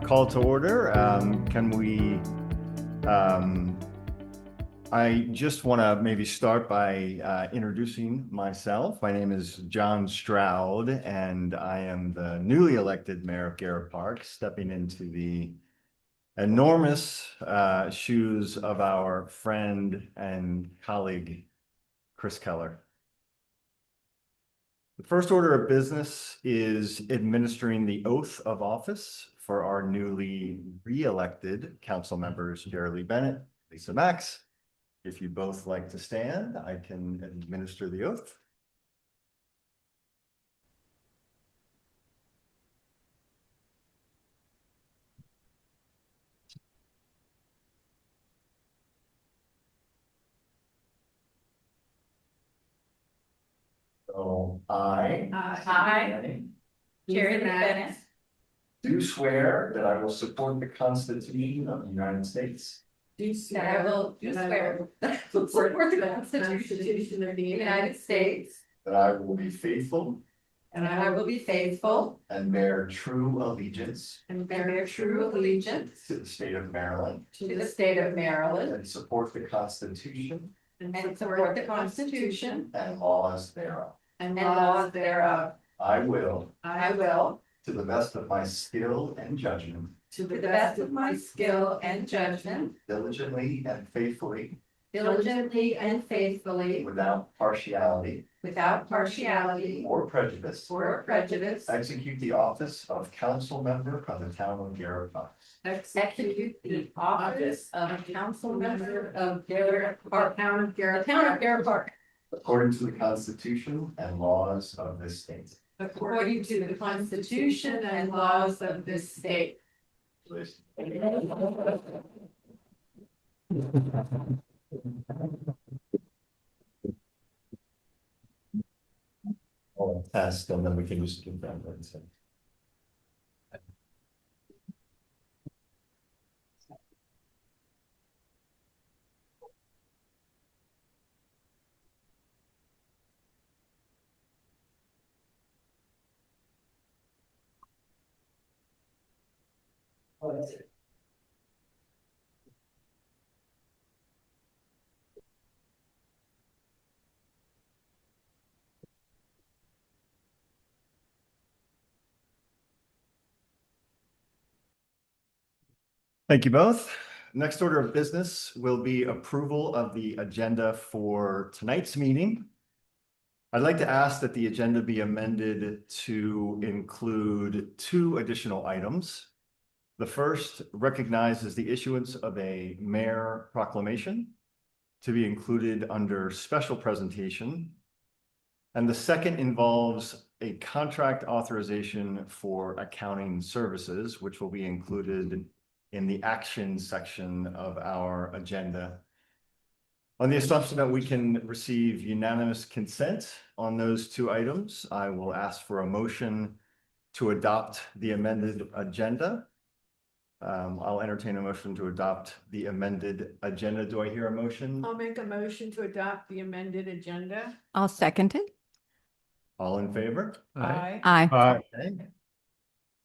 call to order. I just want to maybe start by introducing myself. My name is John Stroud, and I am the newly elected mayor of Garrett Park, stepping into the enormous shoes of our friend and colleague, Chris Keller. The first order of business is administering the oath of office for our newly re-elected council members, Jerry Lee Bennett, Lisa Max. If you both like to stand, I can administer the oath. So I, Jerry Lee Bennett, do swear that I will support the Constitution of the United States, that I will swear support the Constitution of the United States, that I will be faithful and I will be faithful and bear true allegiance and bear true allegiance to the state of Maryland, to the state of Maryland, and support the Constitution and support the Constitution and laws thereof. and laws thereof. I will, I will, to the best of my skill and judgment, to the best of my skill and judgment, diligently and faithfully, diligently and faithfully, without partiality without partiality or prejudice, or prejudice, execute the office of council member of the town of Garrett Park, execute the office of council member of Garrett Park, town of Garrett Park, according to the Constitution and laws of this state. according to the Constitution and laws of this state. I'll test, and then we can just give them. Thank you both. Next order of business will be approval of the agenda for tonight's meeting. I'd like to ask that the agenda be amended to include two additional items. The first recognizes the issuance of a mayor proclamation to be included under special presentation. And the second involves a contract authorization for accounting services, which will be included in the action section of our agenda. On the assumption that we can receive unanimous consent on those two items, I will ask for a motion to adopt the amended agenda. I'll entertain a motion to adopt the amended agenda. Do I hear a motion? I'll make a motion to adopt the amended agenda. I'll second it. All in favor? Aye. Aye. Okay.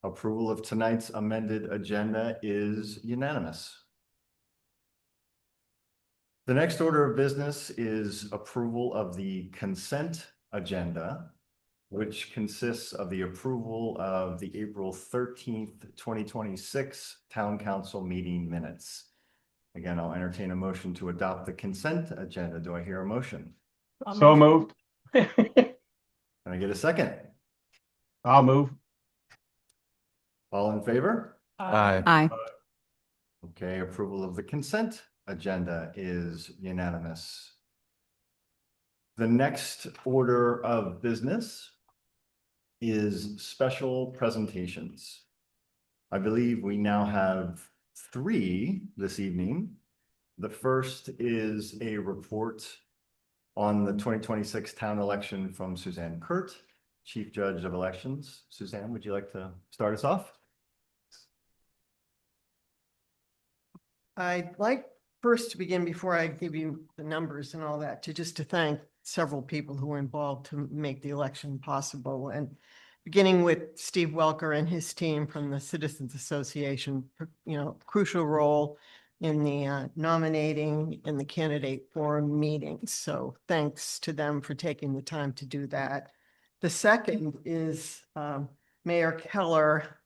Approval of tonight's amended agenda is unanimous. The next order of business is approval of the consent agenda, which consists of the approval of the April 13th, 2026 Town Council meeting minutes. Again, I'll entertain a motion to adopt the consent agenda. Do I hear a motion? So moved. Can I get a second? I'll move. All in favor? Aye. Aye. Okay, approval of the consent agenda is unanimous. The next order of business is special presentations. I believe we now have 3 this evening. The first is a report on the 2026 town election from Suzanne Kurt, Chief Judge of Elections. Suzanne, would you like to start us off? I'd like first to begin, before I give you the numbers and all that, to thank several people who were involved to make the election possible. And beginning with Steve Welker and his team from the Citizens Association, crucial role in the nominating and the candidate forum meetings. So thanks to them for taking the time to do that. The second is Mayor Keller,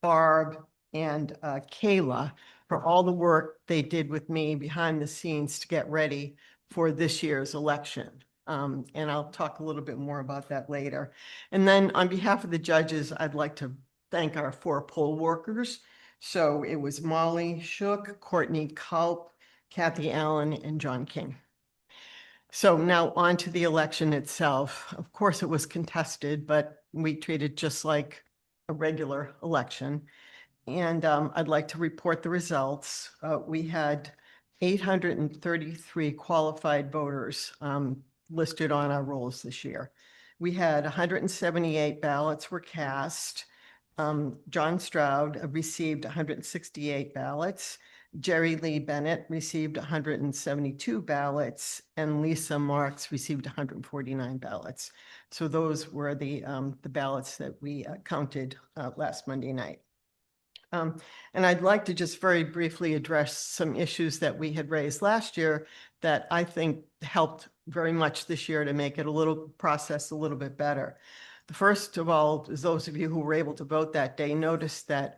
Barb, and Kayla for all the work they did with me behind the scenes to get ready for this year's election. And I'll talk a little bit more about that later. And then on behalf of the judges, I'd like to thank our 4 poll workers. So it was Molly Shook, Courtney Culp, Kathy Allen, and John King. So now on to the election itself. Of course, it was contested, but we treated just like a regular election. And I'd like to report the results. We had 833 qualified voters listed on our rolls this year. We had 178 ballots were cast. John Stroud received 168 ballots. Jerry Lee Bennett received 172 ballots, and Lisa Marks received 149 ballots. So those were the ballots that we counted last Monday night. And I'd like to just very briefly address some issues that we had raised last year that I think helped very much this year to make it process a little bit better. The first of all is those of you who were able to vote that day noticed that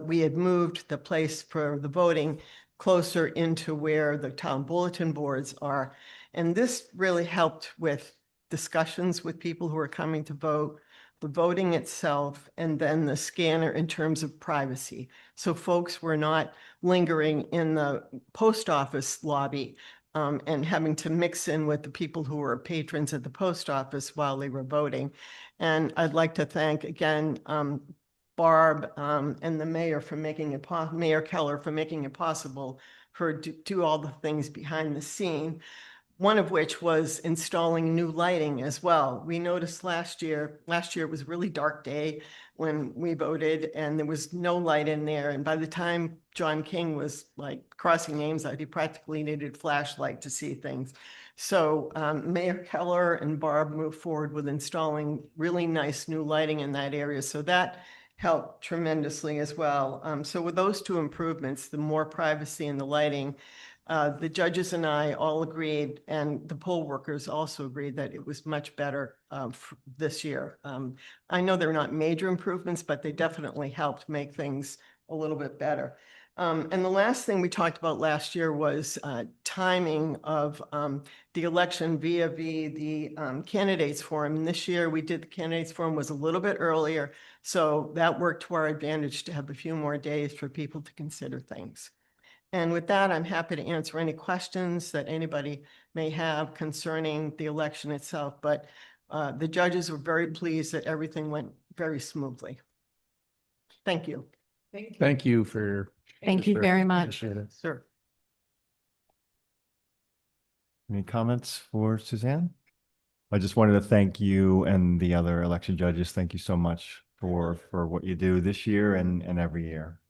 we had moved the place for the voting closer into where the town bulletin boards are. And this really helped with discussions with people who are coming to vote, the voting itself, and then the scanner in terms of privacy. So folks were not lingering in the post office lobby and having to mix in with the people who were patrons at the post office while they were voting. And I'd like to thank again Barb and the mayor for making it Mayor Keller for making it possible for to do all the things behind the scene. One of which was installing new lighting as well. We noticed last year it was a really dark day when we voted and there was no light in there. And by the time John King was like crossing names out, he practically needed flashlight to see things. So Mayor Keller and Barb moved forward with installing really nice new lighting in that area. So that helped tremendously as well. So with those 2 improvements, the more privacy and the lighting, the judges and I all agreed, and the poll workers also agreed that it was much better this year. I know they're not major improvements, but they definitely helped make things a little bit better. And the last thing we talked about last year was timing of the election via the candidates forum. And this year we did the candidates forum was a little bit earlier. So that worked to our advantage to have a few more days for people to consider things. And with that, I'm happy to answer any questions that anybody may have concerning the election itself. But the judges were very pleased that everything went very smoothly. Thank you. Thank you. Thank you for. Thank you very much. Appreciate it. Sir. Any comments for Suzanne? I just wanted to thank you and the other election judges. Thank you so much for what you do this year and every year.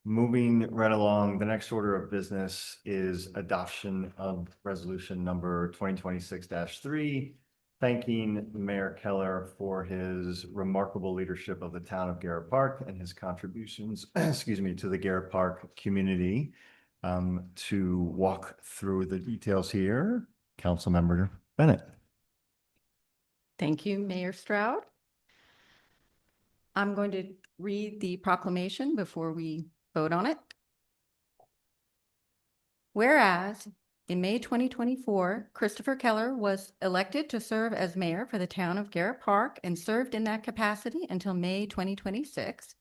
Moving right along, the next order of business is adoption of resolution number 2026-3, thanking Mayor Keller for his remarkable leadership of the town of Garrett Park and his contributions, excuse me, to the Garrett Park community. To walk through the details here, Councilmember Bennett. Thank you, Mayor Stroud. I'm going to read the proclamation before we vote on it. Whereas in May 2024, Christopher Keller was elected to serve as mayor for the town of Garrett Park and served in that capacity until May 2026.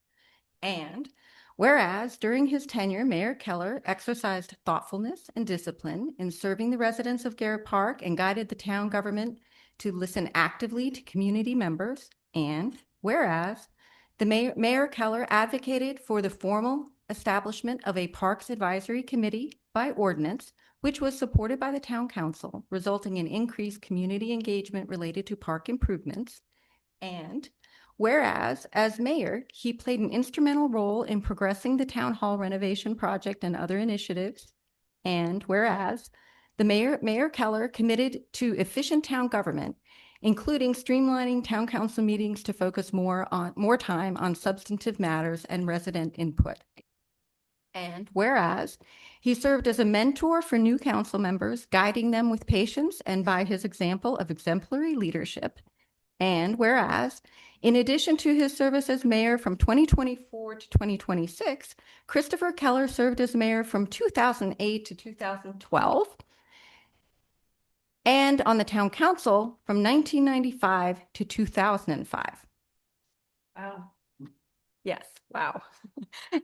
And whereas during his tenure, Mayor Keller exercised thoughtfulness and discipline in serving the residents of Garrett Park and guided the town government to listen actively to community members. And whereas the Mayor Keller advocated for the formal establishment of a Parks Advisory Committee by ordinance, which was supported by the town council, resulting in increased community engagement related to park improvements. And whereas, as mayor, he played an instrumental role in progressing the town hall renovation project and other initiatives. And whereas the Mayor Keller committed to efficient town government including streamlining town council meetings to focus more time on substantive matters and resident input. And whereas he served as a mentor for new council members, guiding them with patience and by his example of exemplary leadership. And whereas, in addition to his service as mayor from 2024 to 2026, Christopher Keller served as mayor from 2008 to 2012 and on the town council from 1995 to 2005. Wow. Yes, wow.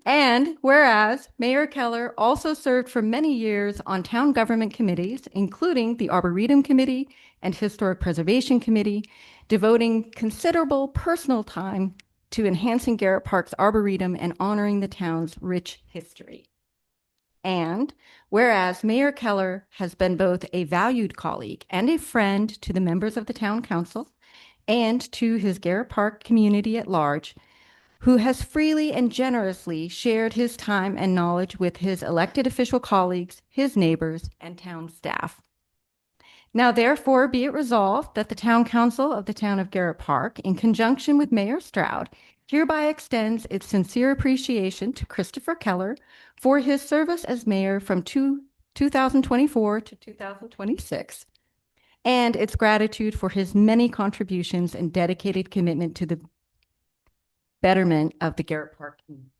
And whereas Mayor Keller also served for many years on town government committees, including the Arboretum Committee and Historic Preservation Committee, devoting considerable personal time to enhancing Garrett Park's Arboretum and honoring the town's rich history. And whereas Mayor Keller has been both a valued colleague and a friend to the members of the town council and to his Garrett Park community at large, who has freely and generously shared his time and knowledge with his elected official colleagues, his neighbors, and town staff. Now, therefore, be it resolved that the Town Council of the Town of Garrett Park, in conjunction with Mayor Stroud, hereby extends its sincere appreciation to Christopher Keller for his service as mayor from 2024 to 2026, and its gratitude for his many contributions and dedicated commitment to the betterment of the Garrett Park community.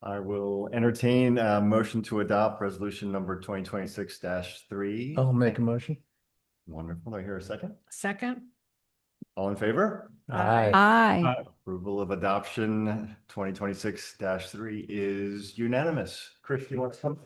I will entertain a motion to adopt resolution number 2026-3. I'll make a motion. Wonderful. Do I hear a second? Second? All in favor? Aye. Aye. Approval of adoption 2026-3 is unanimous. Chris, you want to come?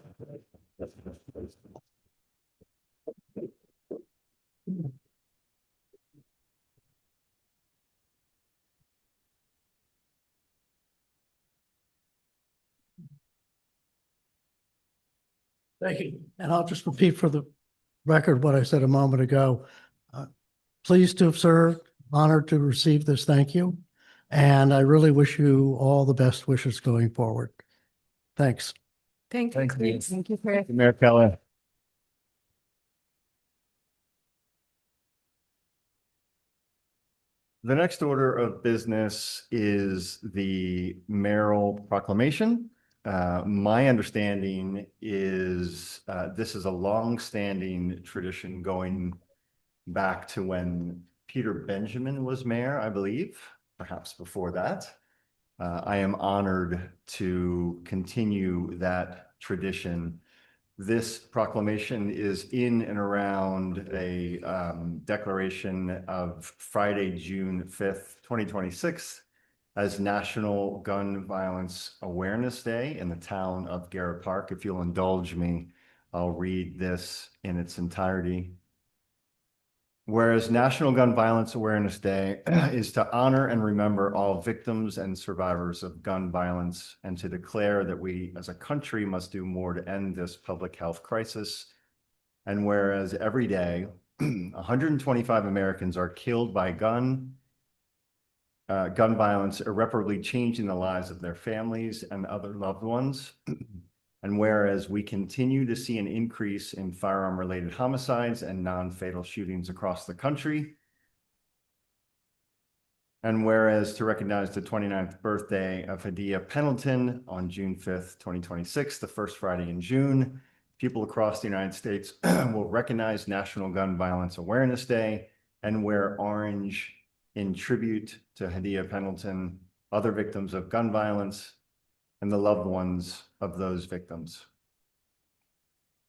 Thank you. And I'll just repeat for the record what I said a moment ago. Pleased to have served, honored to receive this thank you. And I really wish you all the best wishes going forward. Thanks. Thank you. Thanks, Chris. Denise. Thank you, Chris. Mayor Keller. The next order of business is the mayoral proclamation. My understanding is this is a long-standing tradition going back to when Peter Benjamin was mayor, I believe, perhaps before that. I am honored to continue that tradition. This proclamation is in and around a declaration of Friday, June 5th, 2026 as National Gun Violence Awareness Day in the town of Garrett Park. If you'll indulge me, I'll read this in its entirety. Whereas National Gun Violence Awareness Day is to honor and remember all victims and survivors of gun violence and to declare that we as a country must do more to end this public health crisis. And whereas every day, 125 Americans are killed by gun violence, irreparably changing the lives of their families and other loved ones. And whereas we continue to see an increase in firearm-related homicides and non-fatal shootings across the country. And whereas to recognize the 29th birthday of Hadia Pendleton on June 5th, 2026, the first Friday in June, people across the United States will recognize National Gun Violence Awareness Day and wear orange in tribute to Hadia Pendleton, other victims of gun violence, and the loved ones of those victims.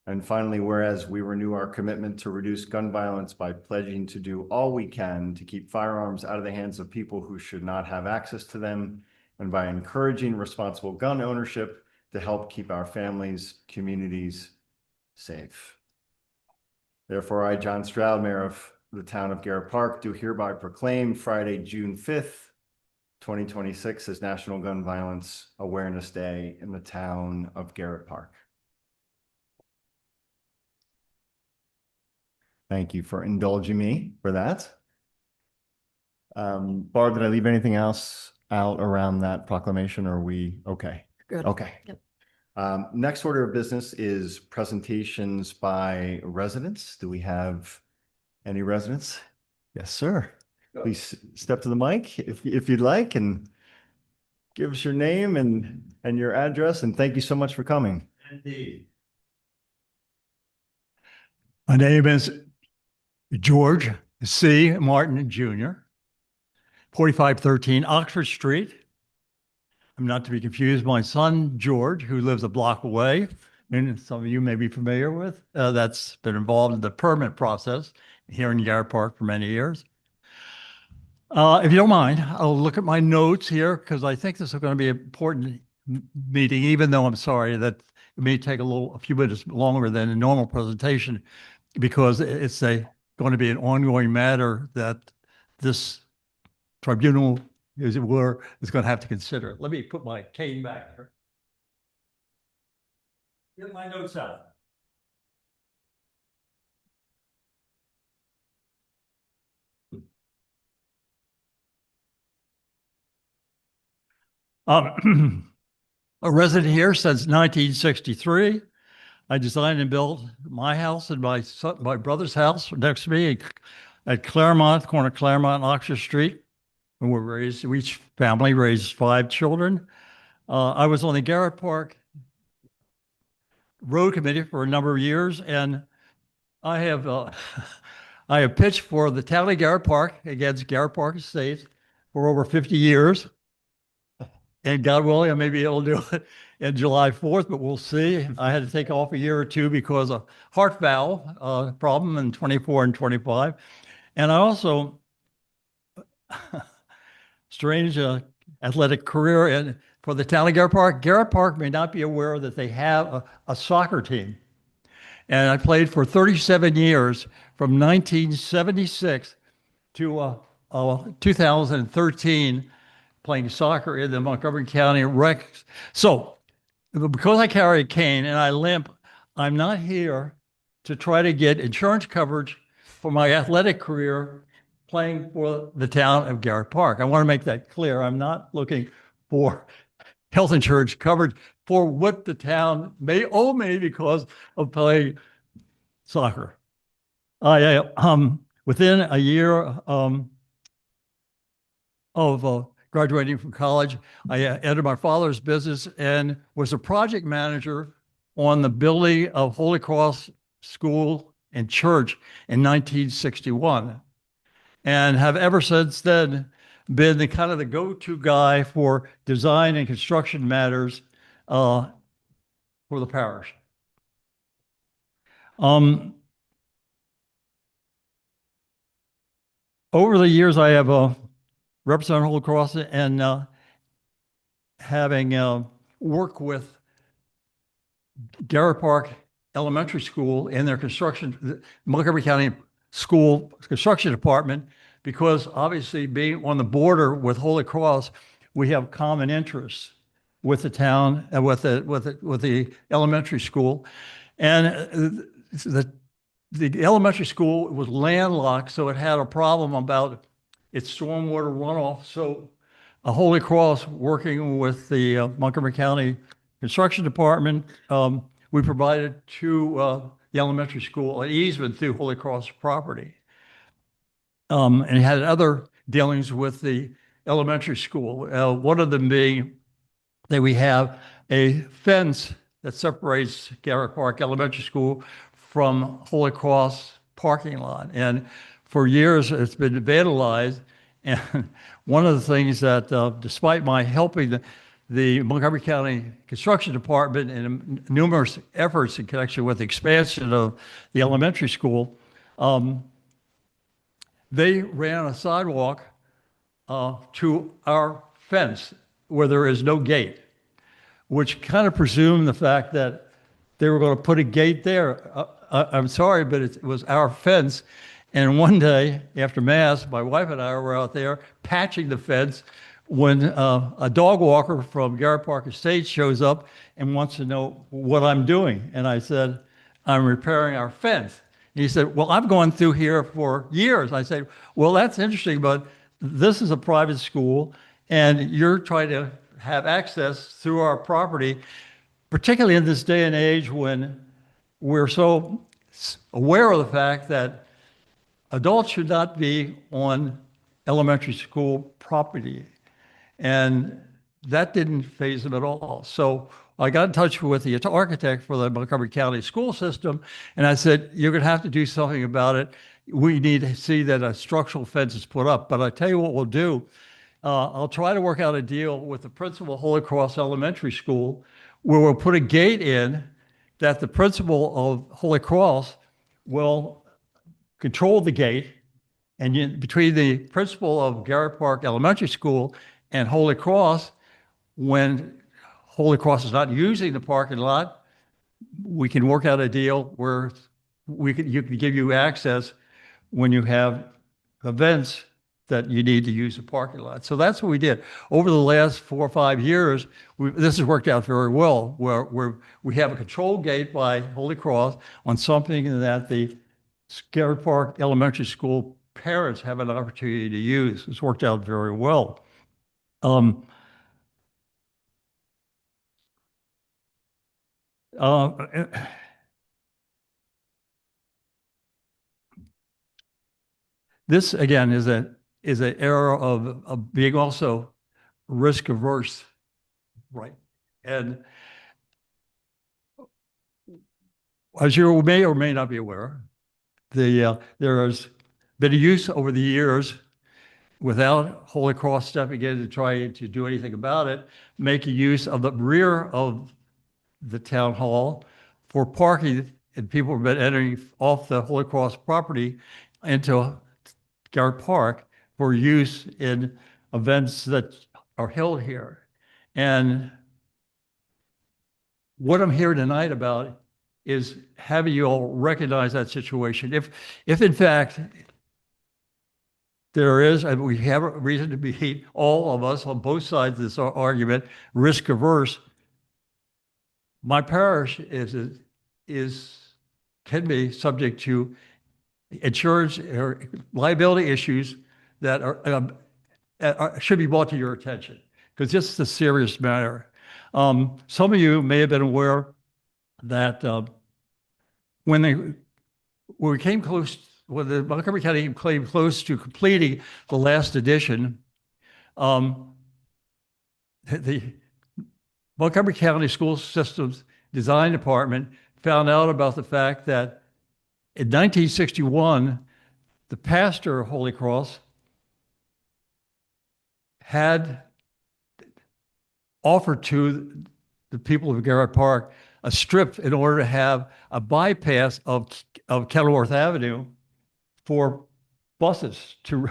And finally, whereas we renew our commitment to reduce gun violence by pledging to do all we can to keep firearms out of the hands of people who should not have access to them, and by encouraging responsible gun ownership to help keep our families, communities safe. Therefore, I, John Stroud, Mayor of the town of Garrett Park, do hereby proclaim Friday, June 5th, 2026 as National Gun Violence Awareness Day in the town of Garrett Park. Thank you for indulging me for that. Barb, did I leave anything else out around that proclamation? Or are we okay? Good. Okay. Yep. Next order of business is presentations by residents. Do we have any residents? Yes, sir. Please step to the mic if you'd like and give us your name and your address, and thank you so much for coming. Indeed. My name is George C. Martin Jr., 4513 Oxford Street. I'm not to be confused. My son, George, who lives a block away, and some of you may be familiar with, that's been involved in the permit process here in Garrett Park for many years. If you don't mind, I'll look at my notes here because I think this is going to be an important meeting, even though I'm sorry that it may take a few minutes longer than a normal presentation because it's going to be an ongoing matter that this tribunal, as it were, is going to have to consider. Let me put my cane back here. Get my notes out. A resident here since 1963. I designed and built my house and my brother's house next to me at Claremont, corner Claremont and Oxford Street. And each family raised 5 children. I was on the Garrett Park Road Committee for a number of years, and I have I have pitched for the town of Garrett Park against Garrett Park Estates for over 50 years. And God willing, I may be able to do it in July 4th, but we'll see. I had to take off a year or two because of heart valve problem in 24 and 25. And I also, strange athletic career and for the town of Garrett Park. Garrett Park may not be aware that they have a soccer team. And I played for 37 years from 1976 to 2013 playing soccer in the Montgomery County Rec. So because I carry a cane and I limp, I'm not here to try to get insurance coverage for my athletic career playing for the town of Garrett Park. I want to make that clear. I'm not looking for health insurance coverage for what the town may owe me because of playing soccer. Within a year of graduating from college, I entered my father's business and was a project manager on the building of Holy Cross School and Church in 1961, and have ever since then been the kind of the go-to guy for design and construction matters for the parish. Over the years, I have represented Holy Cross and having worked with Garrett Park Elementary School in their construction, Montgomery County School Construction Department, because obviously being on the border with Holy Cross, we have common interests with the town and with the elementary school. And the elementary school was landlocked, so it had a problem about its stormwater runoff. So Holy Cross, working with the Montgomery County Construction Department, we provided to the elementary school an easement through Holy Cross property. And it had other dealings with the elementary school. One of them being that we have a fence that separates Garrett Park Elementary School from Holy Cross parking lot. And for years, it's been vandalized. And one of the things that, despite my helping the Montgomery County Construction Department in numerous efforts in connection with the expansion of the elementary school, they ran a sidewalk to our fence where there is no gate, which kind of presumed the fact that they were going to put a gate there. I'm sorry, but it was our fence. And one day after Mass, my wife and I were out there patching the fence when a dog walker from Garrett Park Estates shows up and wants to know what I'm doing. And I said, I'm repairing our fence. And he said, well, I've gone through here for years. I said, well, that's interesting, but this is a private school and you're trying to have access through our property. particularly in this day and age when we're so aware of the fact that adults should not be on elementary school property. And that didn't faze them at all. So I got in touch with the architect for the Montgomery County school system, and I said, you're going to have to do something about it. We need to see that a structural fence is put up. But I tell you what we'll do. I'll try to work out a deal with the principal of Holy Cross Elementary School where we'll put a gate in that the principal of Holy Cross will control the gate. And between the principal of Garrett Park Elementary School and Holy Cross, when Holy Cross is not using the parking lot, we can work out a deal where you can give you access when you have events that you need to use the parking lot. So that's what we did. Over the last 4 or 5 years, this has worked out very well, where we have a control gate by Holy Cross on something that the Garrett Park Elementary School parents have an opportunity to use. It's worked out very well. This again is an era of being also risk averse, right? And as you may or may not be aware, there has been a use over the years without Holy Cross stepping in to try to do anything about it, making use of the rear of the town hall for parking, and people have been entering off the Holy Cross property into Garrett Park for use in events that are held here. And what I'm here tonight about is having you all recognize that situation. If in fact there is, and we have a reason to be, all of us on both sides of this argument, risk averse, my parish can be subject to insurance or liability issues that should be brought to your attention, because this is a serious matter. Some of you may have been aware that when we came close, when the Montgomery County came close to completing the last edition, the Montgomery County School Systems Design Department found out about the fact that in 1961, the pastor of Holy Cross had offered to the people of Garrett Park a strip in order to have a bypass of Kenilworth Avenue for buses to,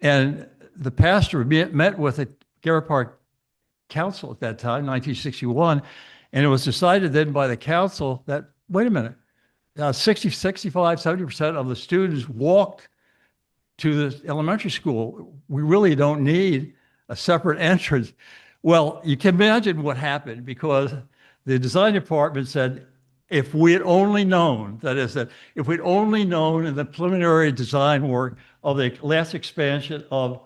and the pastor met with the Garrett Park Council at that time, 1961, and it was decided then by the council that, wait a minute, 65, 70% of the students walked to the elementary school. We really don't need a separate entrance. Well, you can imagine what happened, because the design department said, if we had only known, that is, that if we'd only known in the preliminary design work of the last expansion of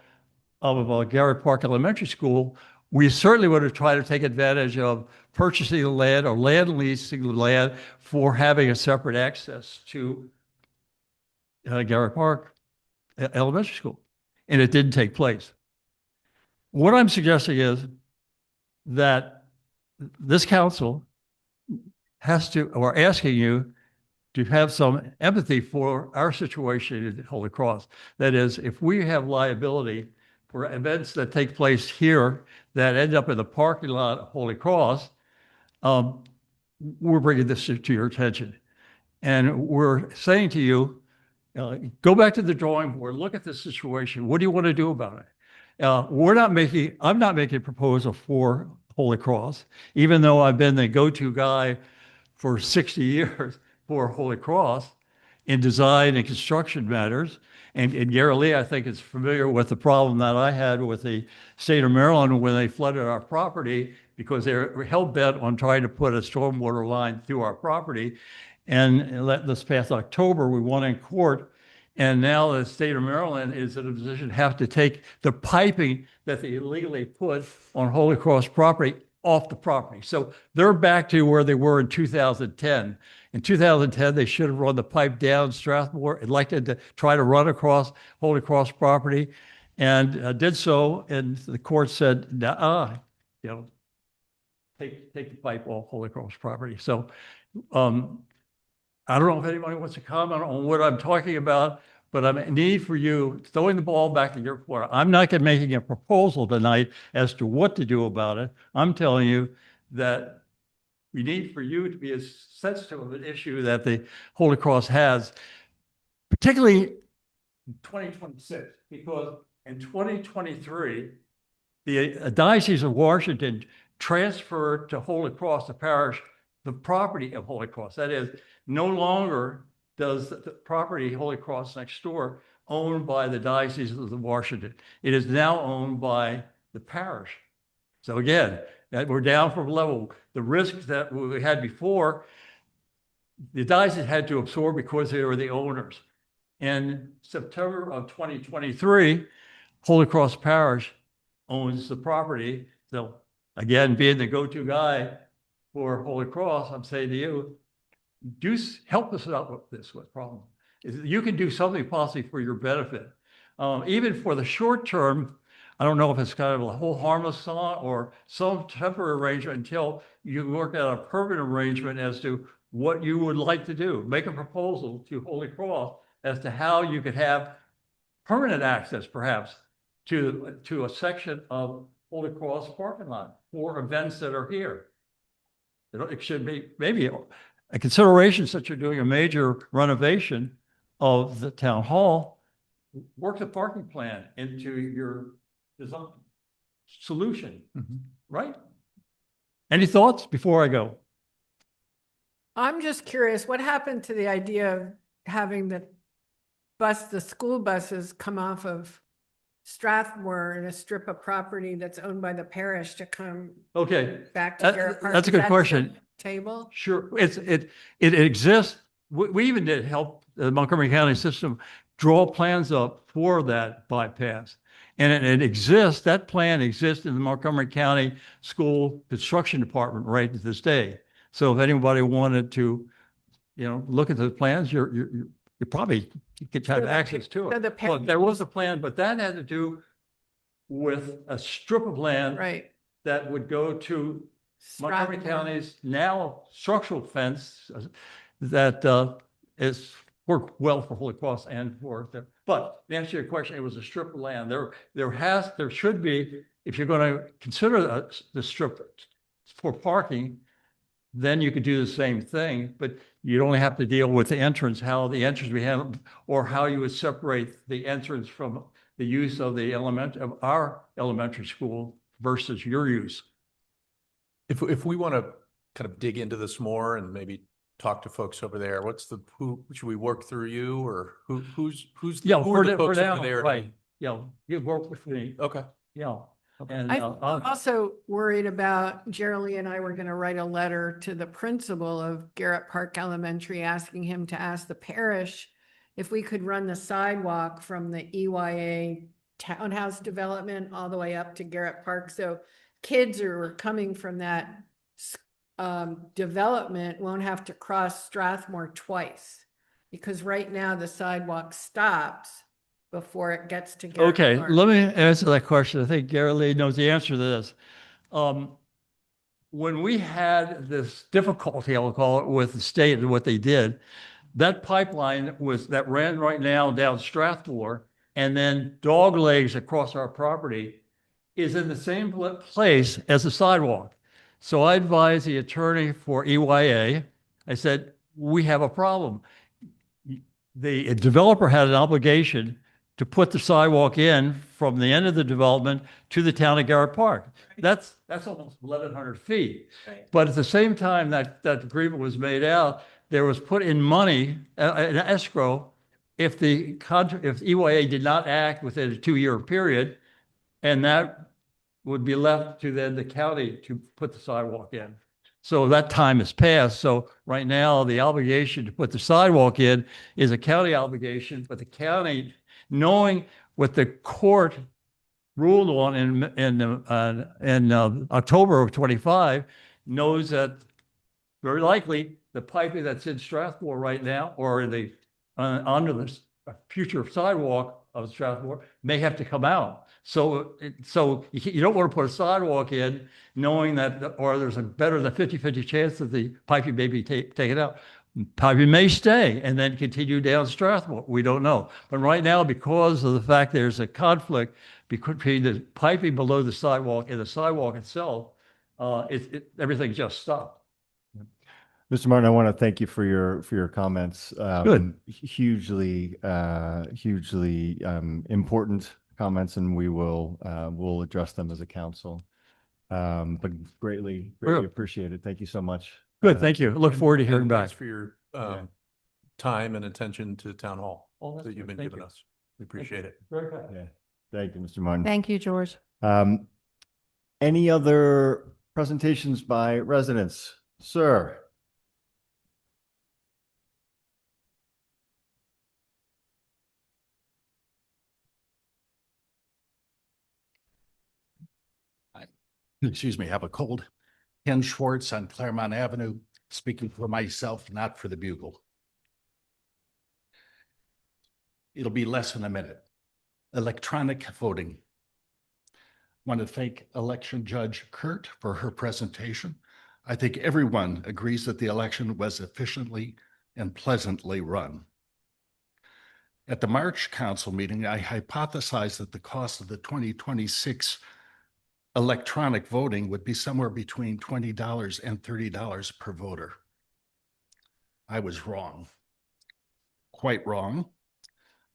Garrett Park Elementary School, we certainly would have tried to take advantage of purchasing the land or land leasing the land for having a separate access to Garrett Park Elementary School. And it didn't take place. What I'm suggesting is that this council has to, or asking you to have some empathy for our situation at Holy Cross. That is, if we have liability for events that take place here that end up in the parking lot of Holy Cross, we're bringing this to your attention. And we're saying to you, go back to the drawing board, look at this situation. What do you want to do about it? I'm not making a proposal for Holy Cross, even though I've been the go-to guy for 60 years for Holy Cross in design and construction matters. And Garrett Lee, I think, is familiar with the problem that I had with the state of Maryland when they flooded our property, because they were hell-bent on trying to put a stormwater line through our property. And this past October, we won in court. And now the state of Maryland is in a position to have to take the piping that they illegally put on Holy Cross property off the property. So they're back to where they were in 2010. In 2010, they should have run the pipe down Strathmore, elected to try to run across Holy Cross property, and did so. And the court said, nah, take the pipe off Holy Cross property. So I don't know if anybody wants to comment on what I'm talking about, but I need for you throwing the ball back in your court. I'm not making a proposal tonight as to what to do about it. I'm telling you that we need for you to be as sensitive of an issue that the Holy Cross has, particularly in 2026, because in 2023, the Diocese of Washington transferred to Holy Cross, the parish, the property of Holy Cross. That is, no longer does the property Holy Cross next door owned by the Diocese of Washington. It is now owned by the parish. So again, that we're down from level. The risks that we had before, the diocese had to absorb because they were the owners. In September of 2023, Holy Cross Parish owns the property. So again, being the go-to guy for Holy Cross, I'm saying to you, help us out with this problem. You can do something possibly for your benefit. Even for the short term, I don't know if it's kind of a whole harmless thought or some temporary arrangement until you work out a permanent arrangement as to what you would like to do. Make a proposal to Holy Cross as to how you could have permanent access, perhaps, to a section of Holy Cross parking lot for events that are here. It should be maybe a consideration since you're doing a major renovation of the town hall. Work the parking plan into your design solution, right? Any thoughts before I go? I'm just curious, what happened to the idea of having the school buses come off of Strathmore in a strip of property that's owned by the parish to come Okay, back to Garrett Park? that's a Is good that question. Table? Sure, it exists. We even did help the Montgomery County system draw plans up for that bypass. And it exists, that plan exists in the Montgomery County School Construction Department right to this day. So if anybody wanted to, look at the plans, you probably could have access to So it. the Well, there was a plan, but that had to do with a strip of land Right. that would go to Montgomery Strathmore. County's now structural fence that is worked well for Holy Cross and for the, but to answer your question, it was a strip of land. There should be, if you're going to consider the strip for parking, then you could do the same thing, but you'd only have to deal with the entrance, how the entrance we have, or how you would separate the entrance from the use of our elementary school versus your use. If we want to kind of dig into this more and maybe talk to folks over there, who should we work through you or who's Yeah, who are the for folks now, over there? right. You work with me. Okay. Yeah. And I'm also worried about, Geraldine and I were going to write a letter to the principal of Garrett Park Elementary, asking him to ask the parish if we could run the sidewalk from the EYA townhouse development all the way up to Garrett Park. So kids who are coming from that development won't have to cross Strathmore twice, because right now the sidewalk stops before it gets to Garrett okay, Park. let me answer that question. I think Garrett Lee knows the answer to this. When we had this difficulty, I'll call it, with the state and what they did, that pipeline that ran right now down Strathmore and then dog legs across our property is in the same place as the sidewalk. So I advised the attorney for EYA. I said, we have a problem. The developer had an obligation to put the sidewalk in from the end of the development to the town of Garrett Park. That's almost 1,100 feet. Right. But at the same time that agreement was made out, there was put in money, an escrow, if EYA did not act within a 2-year period, and that would be left to then the county to put the sidewalk in. So that time has passed. So right now, the obligation to put the sidewalk in is a county obligation, but the county, knowing what the court ruled on in October of 25 knows that very likely the piping that's in Strathmore right now, or the under the future sidewalk of Strathmore, may have to come out. So you don't want to put a sidewalk in knowing that, or there's a better than 50-50 chance that the piping may be taken out. Piping may stay and then continue down Strathmore. We don't know. But right now, because of the fact there's a conflict between the piping below the sidewalk and the sidewalk itself, everything just stopped. Mr. Martin, I want to thank you for your comments. Good. Hugely important comments, and we'll address them as a council. But greatly Good. appreciate it. Thank you so much. Good, thank you. Look forward to hearing And back. thanks for your Yeah. time and attention to town hall Oh, that's that you've good. been Thank giving you. us. We appreciate it. Very good. Yeah. Thank you, Mr. Martin. Thank you, George. Any other presentations by residents? Sir? Excuse me, have a cold. Ken Schwartz on Claremont Avenue, speaking for myself, not for the Bugle. It'll be less than a minute. Electronic voting. Want to thank Election Judge Kurt for her presentation. I think everyone agrees that the election was efficiently and pleasantly run. At the March Council meeting, I hypothesized that the cost of the 2026 electronic voting would be somewhere between $20 and $30 per voter. I was wrong, quite wrong.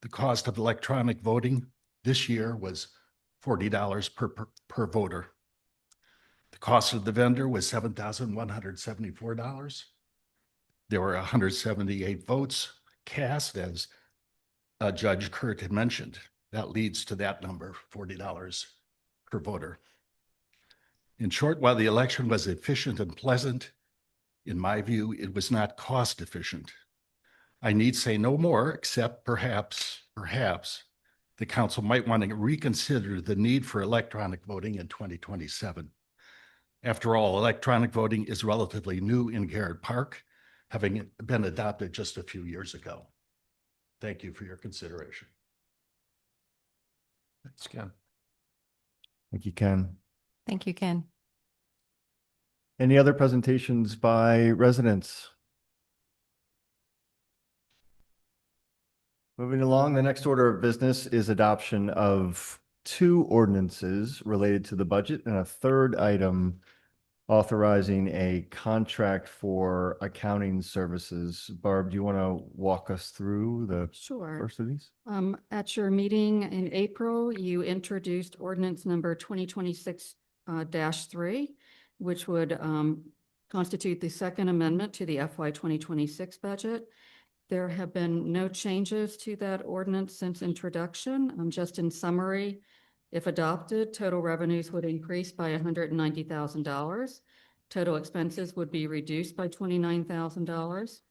The cost of electronic voting this year was $40 per voter. The cost of the vendor was $7,174. There were 178 votes cast, as Judge Kurt had mentioned. That leads to that number, $40 per voter. In short, while the election was efficient and pleasant, in my view, it was not cost efficient. I need say no more, except perhaps the council might want to reconsider the need for electronic voting in 2027. After all, electronic voting is relatively new in Garrett Park, having been adopted just a few years ago. Thank you for your consideration. Thanks, Ken. Thank you, Ken. Thank you, Ken. Any other presentations by residents? Moving along, the next order of business is adoption of 2 ordinances related to the budget and a third item authorizing a contract for accounting services. Barb, do you want to walk us through the Sure. first of these? At your meeting in April, you introduced ordinance number 2026-3, which would constitute the second amendment to the FY 2026 budget. There have been no changes to that ordinance since introduction. Just in summary, if adopted, total revenues would increase by $190,000. Total expenses would be reduced by $29,000.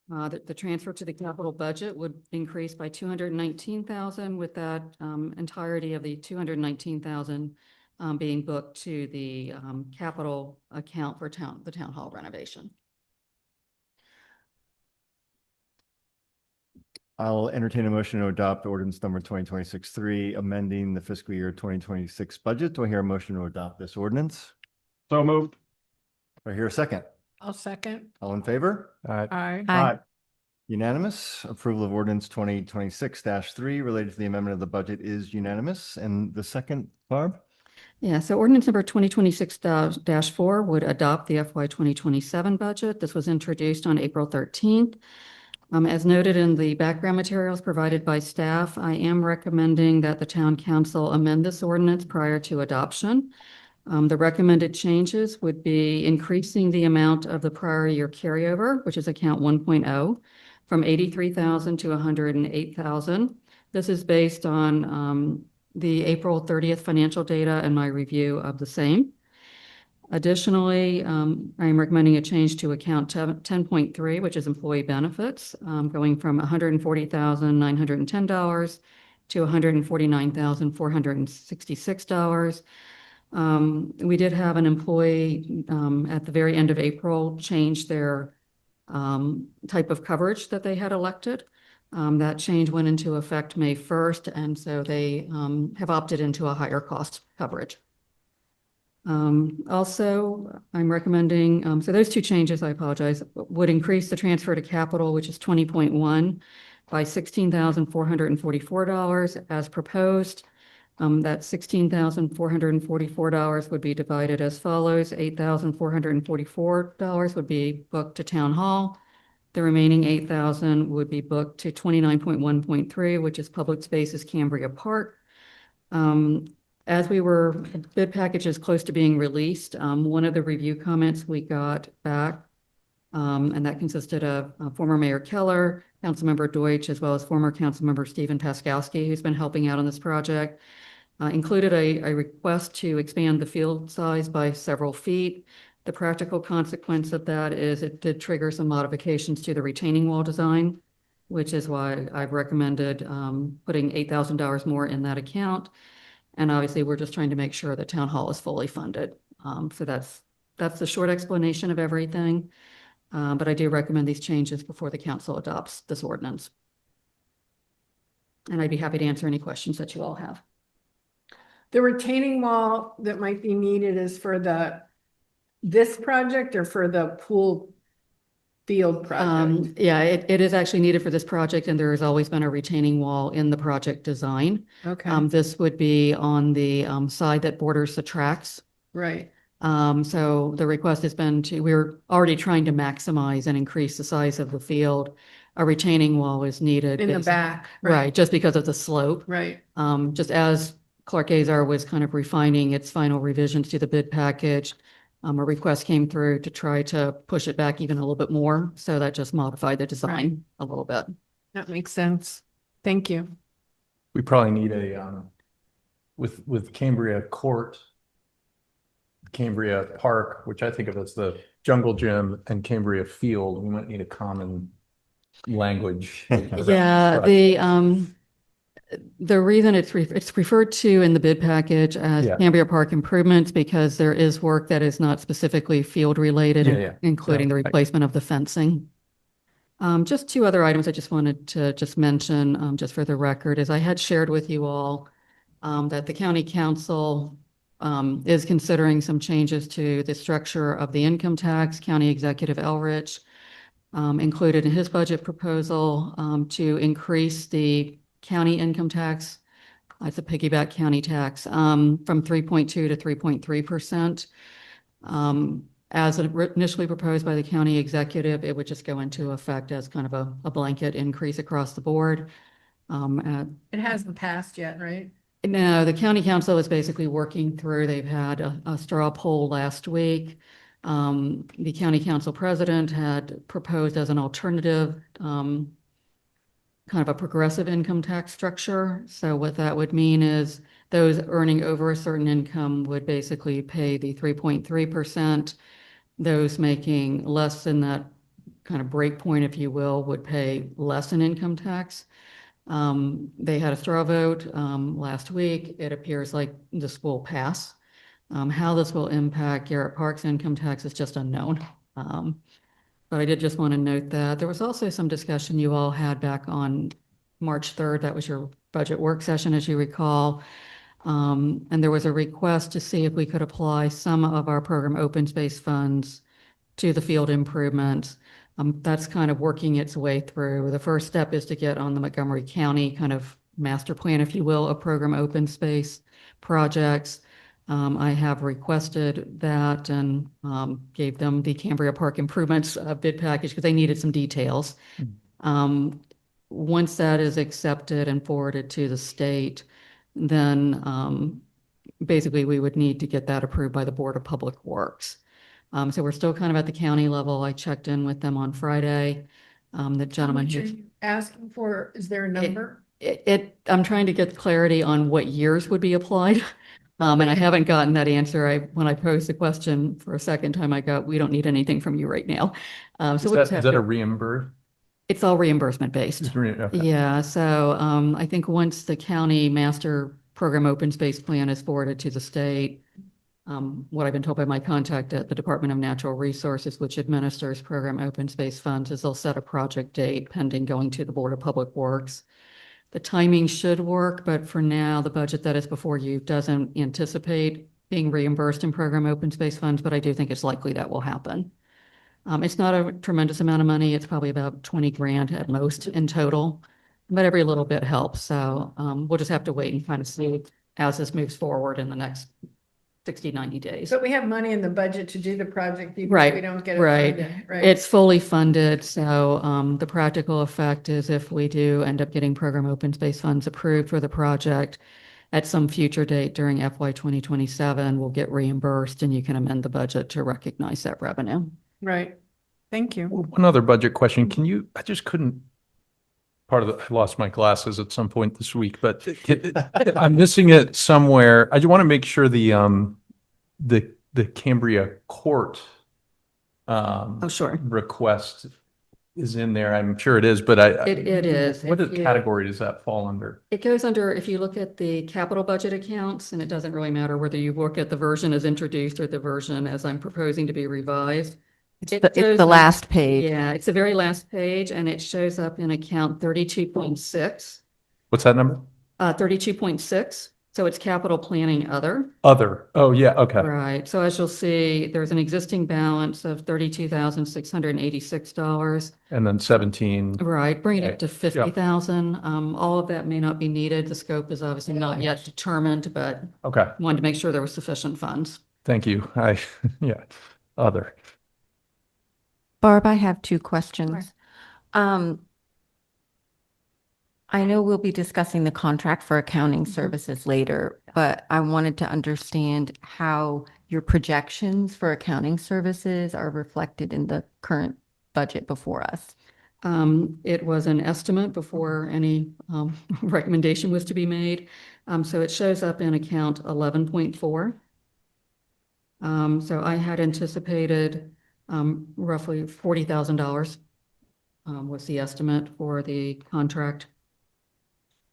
The transfer to the capital budget would increase by $219,000, with that entirety of the $219,000 being booked to the capital account for the town hall renovation. I'll entertain a motion to adopt ordinance number 2026-3, amending the fiscal year 2026 budget. Do I hear a motion to adopt this ordinance? So moved. Do I hear a second? I'll second. All in favor? Aye. Aye. Unanimous. Approval of ordinance 2026-3 related to the amendment of the budget is unanimous. And the second, Barb? Yeah, so ordinance number 2026-4 would adopt the FY 2027 budget. This was introduced on April 13th. As noted in the background materials provided by staff, I am recommending that the town council amend this ordinance prior to adoption. The recommended changes would be increasing the amount of the prior year carryover, which is account 1.0, from 83,000 to 108,000. This is based on the April 30th financial data and my review of the same. Additionally, I am recommending a change to account 10.3, which is employee benefits, going from $140,910 to $149,466. We did have an employee at the very end of April change their type of coverage that they had elected. That change went into effect May 1st, and so they have opted into a higher cost coverage. Also, I'm recommending, so those two changes, I apologize, would increase the transfer to capital, which is 20.1 by $16,444 as proposed. That $16,444 would be divided as follows. $8,444 would be booked to town hall. The remaining 8,000 would be booked to 29.1.3, which is public spaces Cambria Park. As bid package is close to being released, one of the review comments we got back, and that consisted of former Mayor Keller, Councilmember Deutsch, as well as former Councilmember Stephen Paskowski, who's been helping out on this project, included a request to expand the field size by several feet. The practical consequence of that is it did trigger some modifications to the retaining wall design, which is why I've recommended putting $8,000 more in that account. And obviously, we're just trying to make sure that town hall is fully funded. So that's the short explanation of everything. But I do recommend these changes before the council adopts this ordinance. And I'd be happy to answer any questions that you all have. The retaining wall that might be needed is for this project or for the pool field project? Yeah, it is actually needed for this project, and there has always been a retaining wall in the project design. Okay, This would be on the side that borders the tracks. right. So the request has been we're already trying to maximize and increase the size of the field. A retaining wall is needed. In the back. Right, just because of the slope. Right. Just as Clark Azar was kind of refining its final revisions to the bid package, a request came through to try to push it back even a little bit more. So that just modified the design a little bit. That makes sense. Thank you. We probably need with Cambria Court, Cambria Park, which I think of as the jungle gym, and Cambria Field, we might need a common language. Yeah, the reason it's referred to in the bid package as Yeah. Cambria Park improvements because there is work that is not specifically field related, Yeah. including the Right. replacement of the fencing. Just two other items I just wanted to just mention, just for the record, is I had shared with you all that the county council is considering some changes to the structure of the income tax. County Executive Elrich included in his budget proposal to increase the county income tax. It's a piggyback county tax from 3.2 to 3.3%. As initially proposed by the county executive, it would just go into effect as kind of a blanket increase across the board. It hasn't passed yet, right? No, the county council is basically working through, they've had a straw poll last week. The county council president had proposed as an alternative, kind of a progressive income tax structure. So what that would mean is those earning over a certain income would basically pay the 3.3%. Those making less than that kind of break point, if you will, would pay less in income tax. They had a straw vote last week. It appears like this will pass. How this will impact Garrett Park's income tax is just unknown. But I did just want to note that there was also some discussion you all had back on March 3rd. That was your budget work session, as you recall. And there was a request to see if we could apply some of our program open space funds to the field improvements. That's kind of working its way through. The first step is to get on the Montgomery County kind of master plan, if you will, of program open space projects. I have requested that and gave them the Cambria Park improvements bid package because they needed some details. Once that is accepted and forwarded to the state, then basically we would need to get that approved by the Board of Public Works. So we're still kind of at the county level. I checked in with them on Friday. The gentleman How much are who you asking for? Is there a number? I'm trying to get clarity on what years would be applied. And I haven't gotten that answer. When I posed the question for a second time, I got, we don't need anything from you right now. So Is we'll just that have a to- reimbursement? It's all reimbursement based. Okay. Yeah, so I think once the county master program open space plan is forwarded to the state, what I've been told by my contact at the Department of Natural Resources, which administers program open space funds, is they'll set a project date pending going to the Board of Public Works. The timing should work, but for now, the budget that is before you doesn't anticipate being reimbursed in program open space funds, but I do think it's likely that will happen. It's not a tremendous amount of money. It's probably about 20 grand at most in total, but every little bit helps. So we'll just have to wait and kind of see as this moves forward in the next 60, 90 days. But we have money in the budget to do the project, even if Right, we don't get it right. funded, right? It's fully funded, so the practical effect is if we do end up getting program open space funds approved for the project at some future date during FY 2027, we'll get reimbursed and you can amend the budget to recognize that revenue. Right. Thank you. One other budget question. Can you, I just couldn't, I lost my glasses at some point this week, but I'm missing it somewhere. I just want to make sure the Cambria Court Oh, sure. request is in there. I'm sure it is, but It is. What If you- category does that fall under? It goes under, if you look at the capital budget accounts, and it doesn't really matter whether you look at the version as introduced or the version as I'm proposing to be revised. It's It the, it's shows the up- last page. Yeah, it's the very last page and it shows up in account 32.6, What's that number? 32.6. So it's capital planning other. Other. Oh, yeah. Okay. Right. So as you'll see, there's an existing balance of $32,686. And then 17. Right, bring it up Okay, to 50,000. All of that may not be needed. The scope is obviously not yet determined, but Okay. wanted to make sure there was sufficient funds. Thank you. Yeah. Other. Barb, I have two questions. I know we'll be discussing the contract for accounting services later, but I wanted to understand how your projections for accounting services are reflected in the current budget before us. It was an estimate before any recommendation was to be made. So it shows up in account 11.4. So I had anticipated roughly $40,000 was the estimate for the contract.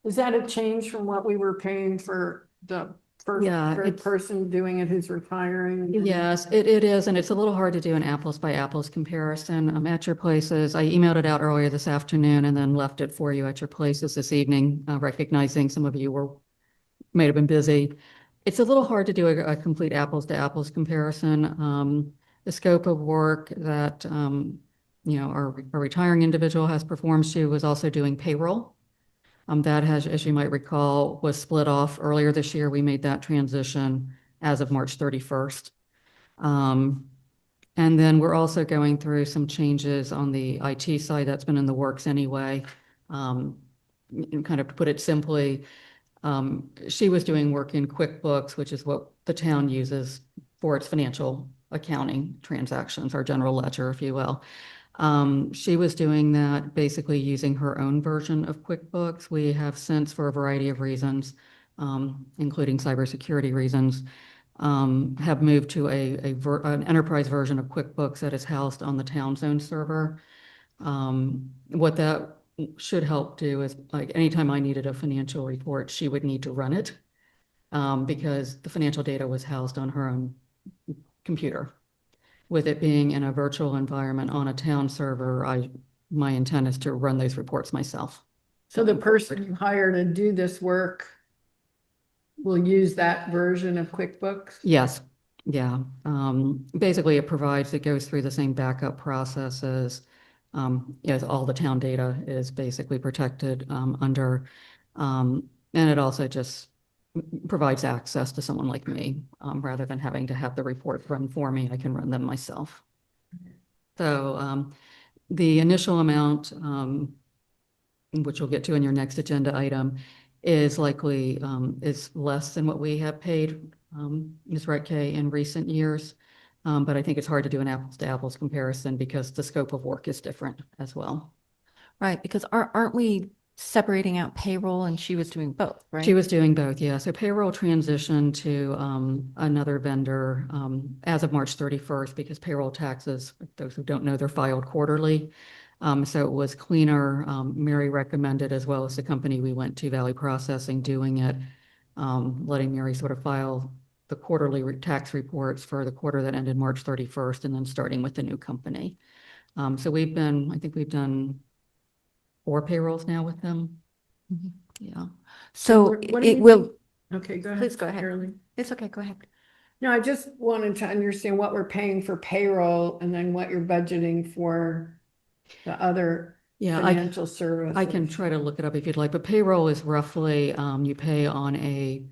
Is that a change from what we were paying for the Yeah, first it's- person doing it who's retiring? Yes, it is, and it's a little hard to do an apples by apples comparison. At your places, I emailed it out earlier this afternoon and then left it for you at your places this evening, recognizing some of you may have been busy. It's a little hard to do a complete apples to apples comparison. The scope of work that, our retiring individual has performed, she was also doing payroll. That has, as you might recall, was split off earlier this year. We made that transition as of March 31st. And then we're also going through some changes on the IT side that's been in the works anyway. Kind of to put it simply, she was doing work in QuickBooks, which is what the town uses for its financial accounting transactions, our general ledger, if you will. She was doing that basically using her own version of QuickBooks. We have since, for a variety of reasons, including cybersecurity reasons, have moved to an enterprise version of QuickBooks that is housed on the town's own server. What that should help do is, like, anytime I needed a financial report, she would need to run it because the financial data was housed on her own computer. With it being in a virtual environment on a town server, my intent is to run those reports myself. So the person you hire to do this work will use that version of QuickBooks? Yes, yeah. Basically, it goes through the same backup processes. Yes, all the town data is basically protected under, and it also just provides access to someone like me, rather than having to have the report run for me. I can run them myself. So the initial amount, which we'll get to in your next agenda item, is likely is less than what we have paid Ms. Retke in recent years. But I think it's hard to do an apples to apples comparison because the scope of work is different as well. Right, because aren't we separating out payroll and she was doing both, right? She was doing both, yeah. So payroll transitioned to another vendor as of March 31st because payroll taxes, those who don't know, they're filed quarterly. So it was cleaner. Mary recommended, as well as the company we went to, Valley Processing, doing it, letting Mary sort of file the quarterly tax reports for the quarter that ended March 31st, and then starting with the new company. So I think we've done 4 payrolls now with them. Mhm. Yeah. So What do it you will, think- Okay, go ahead. please go ahead. Caroline. It's okay, go ahead. No, I just wanted to understand what we're paying for payroll and then what you're budgeting for the other Yeah, financial services. I can try to look it up if you'd like, but payroll is roughly, you pay on a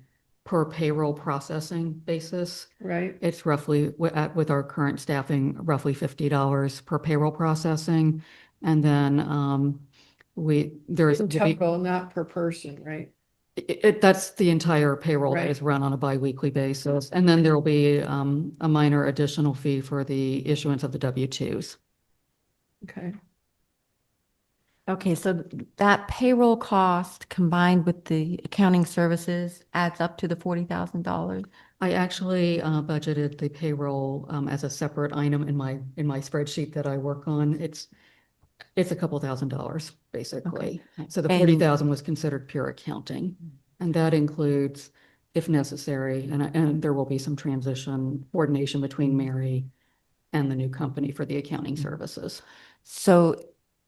per payroll processing basis. Right? It's roughly, with our current staffing, roughly $50 per payroll processing. And then there's. In total, not per person, right? That's the entire payroll that Right. is run on a biweekly basis. And then there will be a minor additional fee for the issuance of the W-2s. Okay. Okay, so that payroll cost combined with the accounting services adds up to the $40,000? I actually budgeted the payroll as a separate item in my spreadsheet that I work on. It's a couple $1,000s, basically. So the And- 40,000 was considered pure accounting. And that includes, if necessary, and there will be some transition coordination between Mary and the new company for the accounting services. So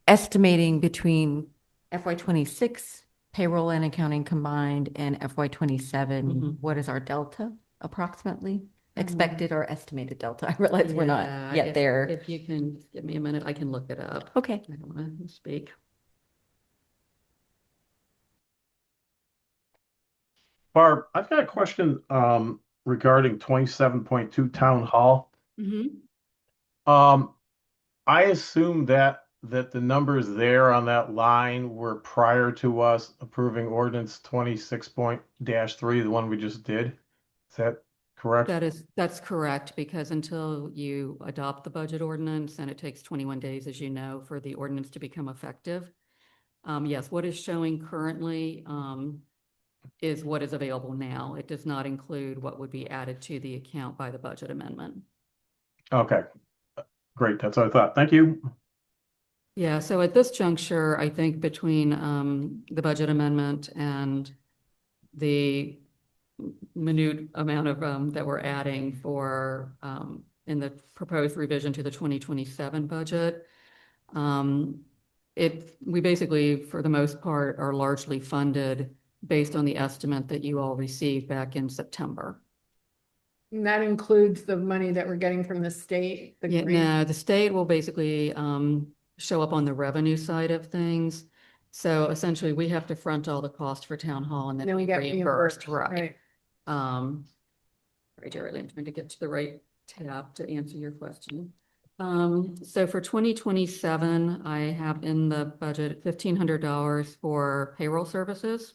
estimating between FY '26 payroll and accounting combined and FY '27, Mhm. what is our delta approximately? Expected or estimated delta? I realize we're Yeah, not yet there. If you can give me a minute, I can look it up. Okay. I don't want to speak. Barb, I've got a question regarding 27.2 Town Hall. I assume that the numbers there on that line were prior to us approving ordinance 26.3, the one we just did. Is that correct? That's correct, because until you adopt the budget ordinance, and it takes 21 days, as you know, for the ordinance to become effective. Yes, what is showing currently is what is available now. It does not include what would be added to the account by the budget amendment. Okay, great. That's what I thought. Thank you. Yeah, so at this juncture, I think between the budget amendment and the minute amount of that we're adding for in the proposed revision to the 2027 budget, we basically, for the most part, are largely funded based on the estimate that you all received back in September. And that includes the money that we're getting from the state? The Yeah, grant? no, the state will basically show up on the revenue side of things. So essentially, we have to front all the cost for town hall and then Then we be get reimbursed, reimbursed, right? Right, Jerry, I'm trying to get to the right tab to answer your question. So for 2027, I have in the budget $1,500 for payroll services,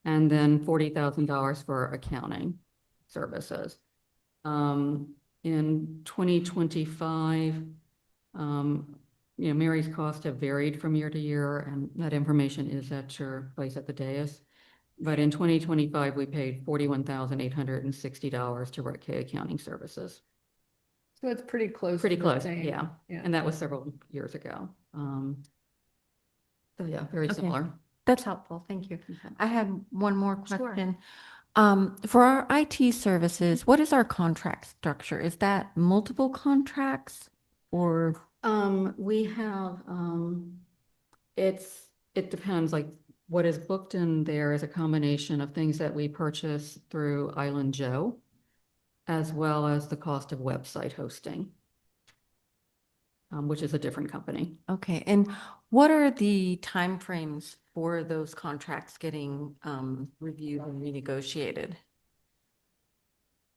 and then $40,000 for accounting services. In 2025, Mary's costs have varied from year to year, and that information is at your place at the dais. But in 2025, we paid $41,860 to Red K Accounting Services. So it's pretty close. Pretty to the close, same. yeah. Yeah. And that was several years ago. So yeah, very Okay. similar. That's helpful, thank you. Okay. I had one more Sure. question. For our IT services, what is our contract structure? Is that multiple contracts or? We have, it depends, like what is booked in there is a combination of things that we purchase through Island Joe, as well as the cost of website hosting, which is a different company. Okay, and what are the timeframes for those contracts getting reviewed and renegotiated?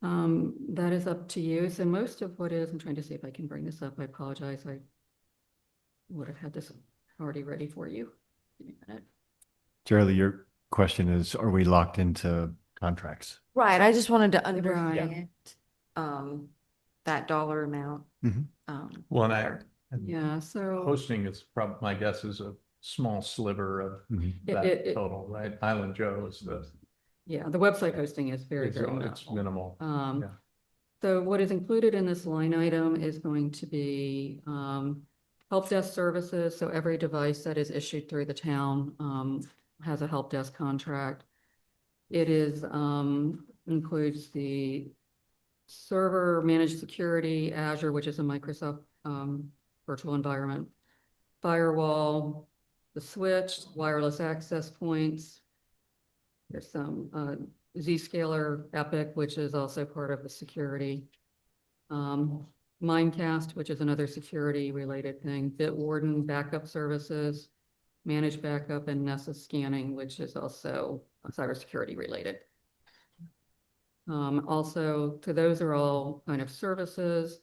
That is up to you. So most of what is, I'm trying to see if I can bring this up. I apologize. I would have had this already ready for you. Give me a minute. Jerry, your question is, are we locked into contracts? Right, I just wanted to Right. understand that dollar amount. Mhm. Well, and better. Yeah, so hosting is probably, my guess is a small sliver of Mhm. that it- total, right? Island Joe is yeah, the website hosting is very, it's very it's minimal. minimal. Yeah. So what is included in this line item is going to be Help desk services, so every device that is issued through the town has a help desk contract. It is includes the server managed security, Azure, which is a Microsoft virtual environment, firewall, the switch, wireless access points. There's some Zscaler Epic, which is also part of the security. Mimecast, which is another security related thing, Bitwarden backup services, managed backup, and Nessus scanning, which is also cybersecurity related. Also, so those are all kind of services.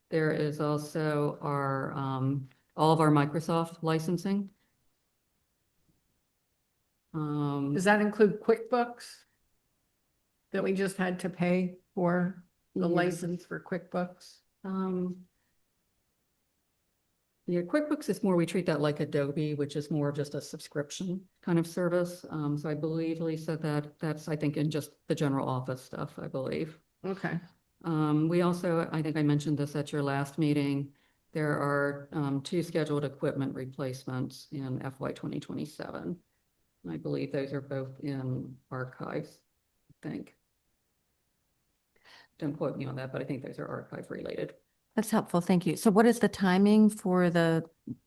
There is also our all of our Microsoft licensing. Does that include QuickBooks? That we just had to pay for the Yeah. license for QuickBooks? Yeah, QuickBooks is more, we treat that like Adobe, which is more just a subscription kind of service. So I believe, Lisa, that's, I think, in just the general office stuff, I believe. Okay. We also, I think I mentioned this at your last meeting, there are 2 scheduled equipment replacements in FY 2027. I believe those are both in archives, I think. Don't quote me on that, but I think those are archive related. That's helpful. Thank you. So what is the timing for the,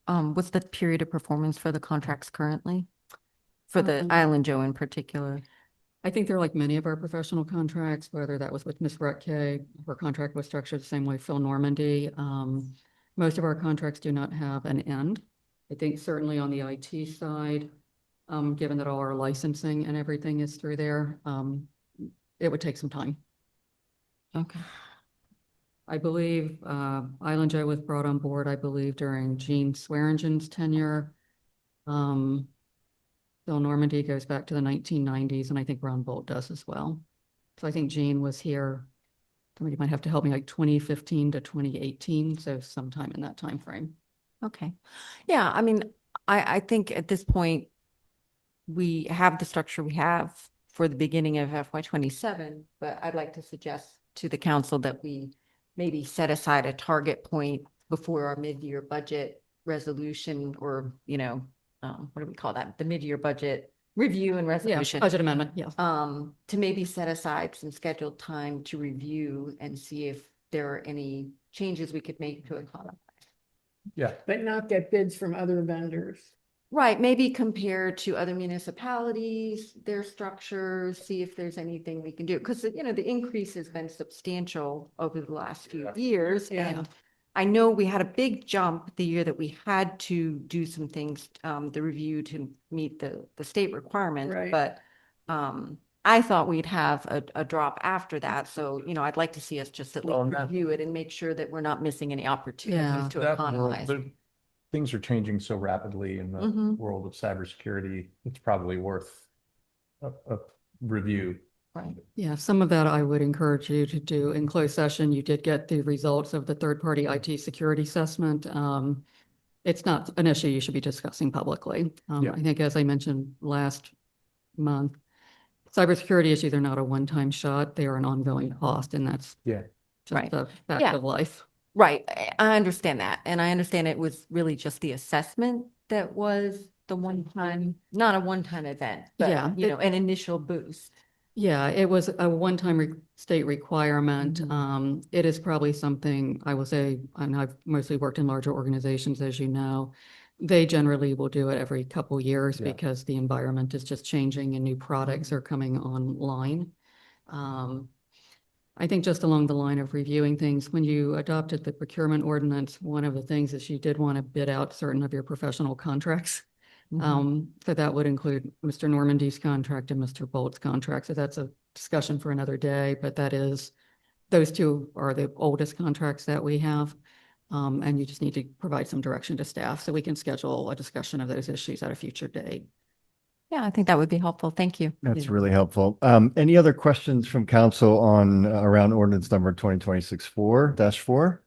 what's the period of performance for the contracts currently? For the Island Joe in particular? I think they're like many of our professional contracts, whether that was with Ms. Rutke, her contract was structured the same way, Phil Normandy. Most of our contracts do not have an end. I think certainly on the IT side, given that all our licensing and everything is through there, it would take some time. Okay. I believe Island Joe was brought on board, I believe, during Gene Swearingen's tenure. Bill Normandy goes back to the 1990s, and I think Ron Bolt does as well. So I think Gene was here, somebody might have to help me, like 2015 to 2018, so sometime in that time frame. Okay. Yeah, I mean, I think at this point, we have the structure we have for the beginning of FY 27, but I'd like to suggest to the council that we maybe set aside a target point before our mid-year budget resolution, or, you know, what do we call that? The mid-year budget review and Yeah, resolution. budget amendment, yes. To maybe set aside some scheduled time to review and see if there are any changes we could make to it. Yeah. But not get bids from other vendors. Right, maybe compare to other municipalities, their structures, see if there's anything we can do. Because, you know, the increase has been substantial over the last few years. Yeah. And I know we had a big jump the year that we had to do some things, the review to meet the state requirement. Right. But I thought we'd have a drop after that. So, you know, I'd like to see us just at Well, least and that- review it and make sure that we're not missing any opportunities Yeah. to That world, economize. things are changing so rapidly in the Mhm. world of cybersecurity. It's probably worth a review. Right. Yeah, some of that I would encourage you to do in closed session. You did get the results of the third-party IT security assessment. It's not an issue you should be discussing publicly. Yeah. I think, as I mentioned last month, cybersecurity issues are not a one-time shot. They are an ongoing cost, and that's Yeah. just Right. the fact Yeah. of life. Right, I understand that, and I understand it was really just the assessment that was the one-time, not a one-time event, Yeah, but, you know, an initial boost. Yeah, it was a one-time state requirement. It is probably something I will say, and I've mostly worked in larger organizations, as you know. They generally will do it every couple years Yeah. because the environment is just changing and new products are coming online. I think just along the line of reviewing things, when you adopted the procurement ordinance, one of the things is you did want to bid out certain of your professional contracts. So that would include Mr. Normandy's contract and Mr. Bolt's contract. So that's a discussion for another day, but those 2 are the oldest contracts that we have. And you just need to provide some direction to staff so we can schedule a discussion of those issues at a future date. Yeah, I think that would be helpful. Thank you. That's really helpful. Any other questions from council on around ordinance number 2026-4-4?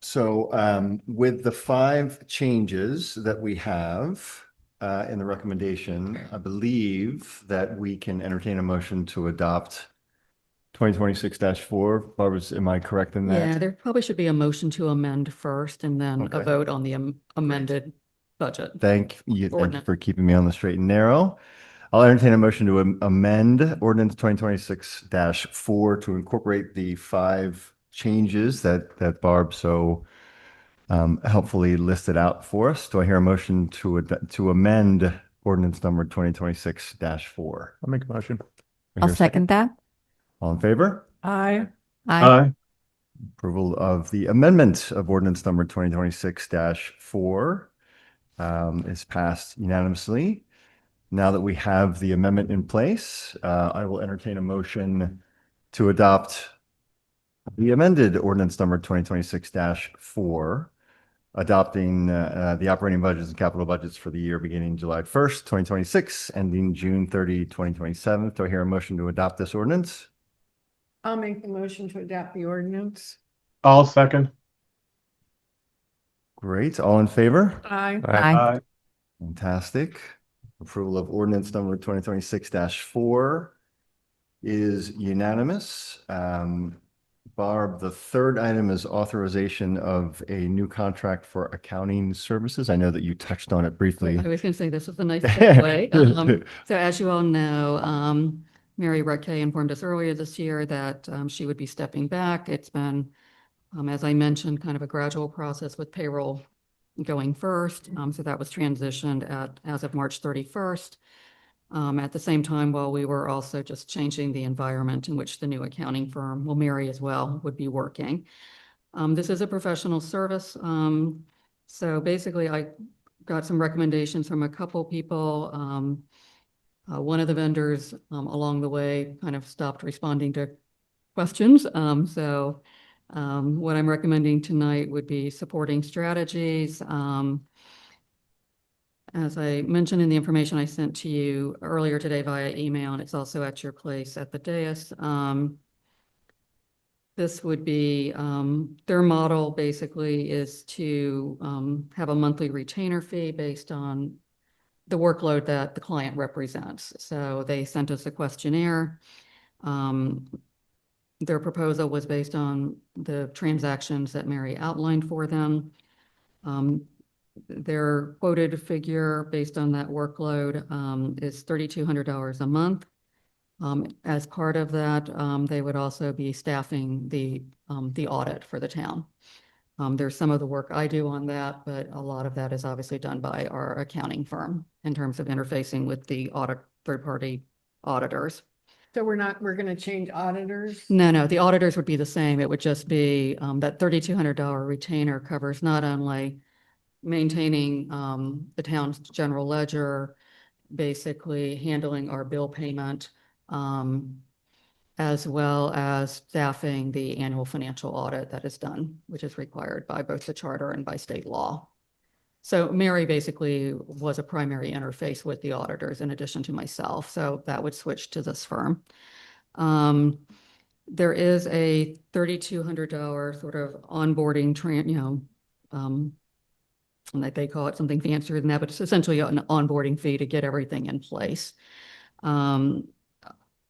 So with the 5 changes that we have in the recommendation, I believe that we can entertain a motion to adopt 2026-4. Barbara, am I correct in Yeah, that? there probably should be a motion to amend first and then a Okay. vote on the amended budget. Thank you Ordinance. for keeping me on the straight and narrow. I'll entertain a motion to amend ordinance 2026-4 to incorporate the 5 changes that Barb so helpfully listed out for us. Do I hear a motion to amend ordinance number 2026-4? I'll make a motion. Do I I'll hear a second that. All in favor? Aye. Aye. Approval of the amendment of ordinance number 2026-4 is passed unanimously. Now that we have the amendment in place, I will entertain a motion to adopt the amended ordinance number 2026-4, adopting the operating budgets and capital budgets for the year beginning July 1st, 2026, ending June 30, 2027. Do I hear a motion to adopt this ordinance? I'll make the motion to adopt the ordinance. I'll second. Great. All in favor? Aye. Aye. Fantastic. Approval of ordinance number 2026-4 is unanimous. Barb, the third item is authorization of a new contract for accounting services. I know that you touched on it briefly. I was going to say this is a nice segue. So as you all know, Mary Rutke informed us earlier this year that she would be stepping back. It's been, as I mentioned, kind of a gradual process with payroll going first. So that was transitioned as of March 31st. At the same time, while we were also just changing the environment in which the new accounting firm, well, Mary as well, would be working. This is a professional service. So basically, I got some recommendations from a couple people. One of the vendors along the way kind of stopped responding to questions. So what I'm recommending tonight would be supporting strategies. As I mentioned in the information I sent to you earlier today via email, and it's also at your place at the dais. This would be, their model basically is to have a monthly retainer fee based on the workload that the client represents. So they sent us a questionnaire. Their proposal was based on the transactions that Mary outlined for them. Their quoted figure based on that workload is $3,200 a month. As part of that, they would also be staffing the audit for the town. There's some of the work I do on that, but a lot of that is obviously done by our accounting firm in terms of interfacing with the third-party auditors. So we're going to change auditors? No, the auditors would be the same. It would just be that $3,200 retainer covers not only maintaining the town's general ledger, basically handling our bill payment, as well as staffing the annual financial audit that is done, which is required by both the charter and by state law. So Mary basically was a primary interface with the auditors in addition to myself. So that would switch to this firm. There is a $3,200 sort of onboarding, and they call it something fancier than that, but it's essentially an onboarding fee to get everything in place. The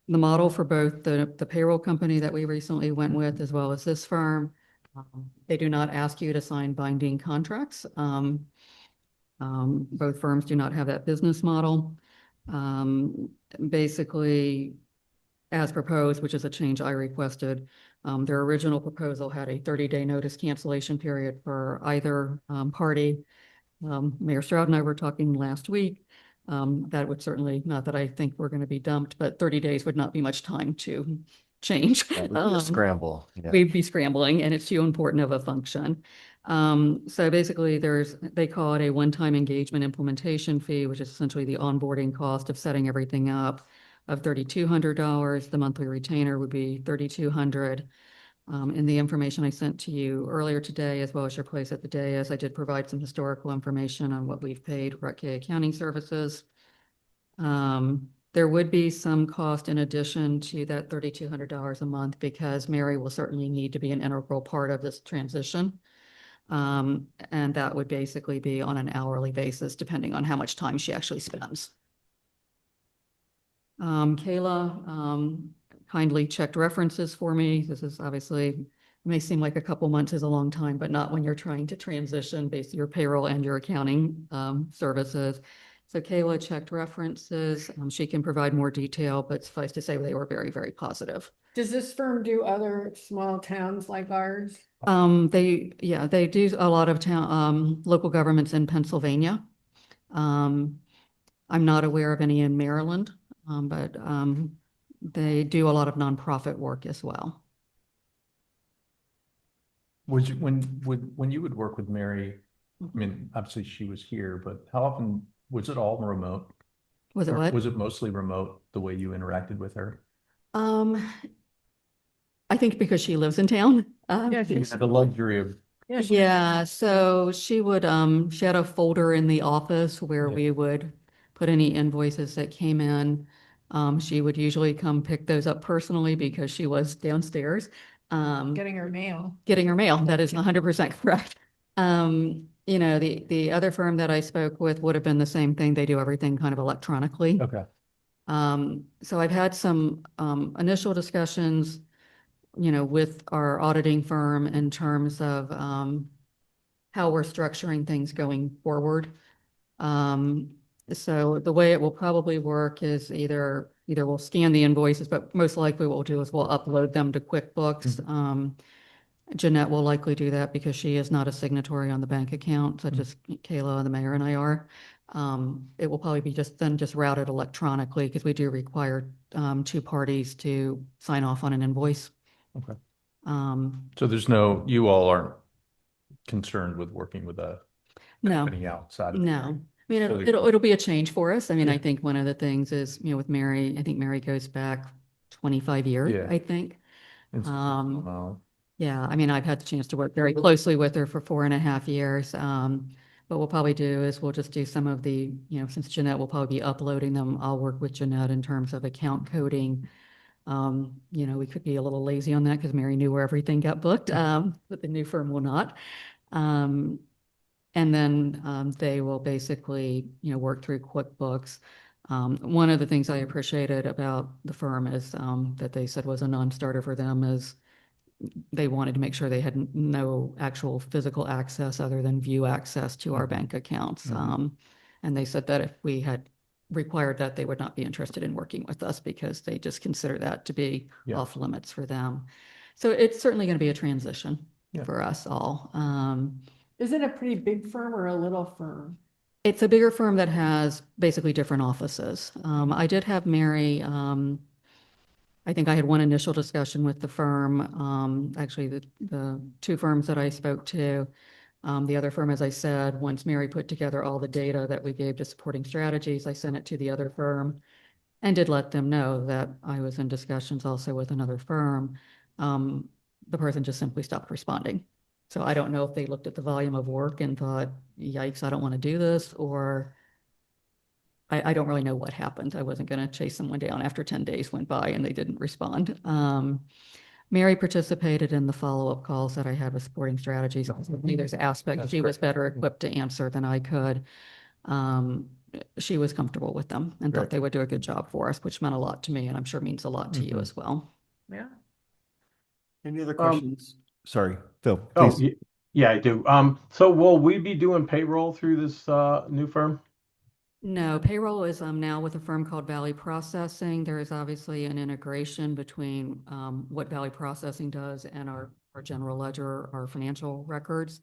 model for both the payroll company that we recently went with, as well as this firm, they do not ask you to sign binding contracts. Both firms do not have that business model. Basically, as proposed, which is a change I requested, their original proposal had a 30-day notice cancellation period for either party. Mayor Stroud and I were talking last week. That would certainly, not that I think we're going to be dumped, but 30 days would not be much time to change. That would be a scramble. Yeah. We'd be scrambling, and it's too important of a function. So basically they call it a one-time engagement implementation fee, which is essentially the onboarding cost of setting everything up of $3,200. The monthly retainer would be $3,200. In the information I sent to you earlier today, as well as your place at the dais, I did provide some historical information on what we've paid Rutke Accounting Services. There would be some cost in addition to that $3,200 a month because Mary will certainly need to be an integral part of this transition. And that would basically be on an hourly basis, depending on how much time she actually spends. Kayla kindly checked references for me. This is obviously, it may seem like a couple months is a long time, but not when you're trying to transition basically your payroll and your accounting services. So Kayla checked references. She can provide more detail, but suffice to say, they were very, very positive. Does this firm do other small towns like ours? They do a lot of town, local governments in Pennsylvania. I'm not aware of any in Maryland, but they do a lot of nonprofit work as well. Would you, when you would work with Mary, I mean, obviously she was here, but how often, was it all remote? Was it Or what? was it mostly remote, the way you interacted with her? I think because she lives in town. Yeah, You had the luxury of, Yeah, so she would, she had a folder in the office where Yeah. we would put any invoices that came in. She would usually come pick those up personally because she was downstairs. getting her mail. Getting her mail. That is 100% correct. The other firm that I spoke with would have been the same thing. They do everything kind of electronically. okay. So I've had some initial discussions, with our auditing firm in terms of how we're structuring things going forward. So the way it will probably work is either we'll scan the invoices, but most likely what we'll do is we'll upload them to QuickBooks. Jeanette will likely do that because she is not a signatory on the bank account, such as Kayla, the mayor, and I are. It will probably be just routed electronically because we do require two parties to sign off on an invoice. Okay. Um, So you all aren't concerned with working with a no, company outside of. no. I mean, So it'll be a change for us. I mean, Yeah. I think one of the things is, with Mary, I think Mary goes back 25 years, Yeah. I think. It's- well, Yeah, I mean, I've had the chance to work very closely with her for 4.5 years. What we'll probably do is we'll just do some of the, since Jeanette will probably be uploading them, I'll work with Jeanette in terms of account coding. We could be a little lazy on that because Mary knew where everything got booked, but the new firm will not. And then they will basically, work through QuickBooks. One of the things I appreciated about the firm is that they said was a non-starter for them is they wanted to make sure they had no actual physical access other than view access to our bank accounts. And they said that if we had required that, they would not be interested in working with us because they just consider that to be Yeah. off limits for them. So it's certainly going to be a transition Yeah. for us all. Is it a pretty big firm or a little firm? It's a bigger firm that has basically different offices. I did have Mary, I think I had one initial discussion with the firm. Actually, the two firms that I spoke to, the other firm, as I said, once Mary put together all the data that we gave to supporting strategies, I sent it to the other firm and did let them know that I was in discussions also with another firm. The person just simply stopped responding. So I don't know if they looked at the volume of work and thought, yikes, I don't want to do this, or I don't really know what happened. I wasn't going to chase someone down after 10 days went by and they didn't respond. Mary participated in the follow-up calls that I had with supporting strategies. There's aspects That's she was great. better equipped to answer than I could. She was comfortable with them and thought Great. they would do a good job for us, which meant a lot to me and I'm sure means a lot to you Mhm. as well. Yeah. Any other questions? Sorry, Phil, Oh, please. yeah, I do. So will we be doing payroll through this new firm? No, payroll is now with a firm called Valley Processing. There is obviously an integration between what Valley Processing does and our general ledger, our financial records.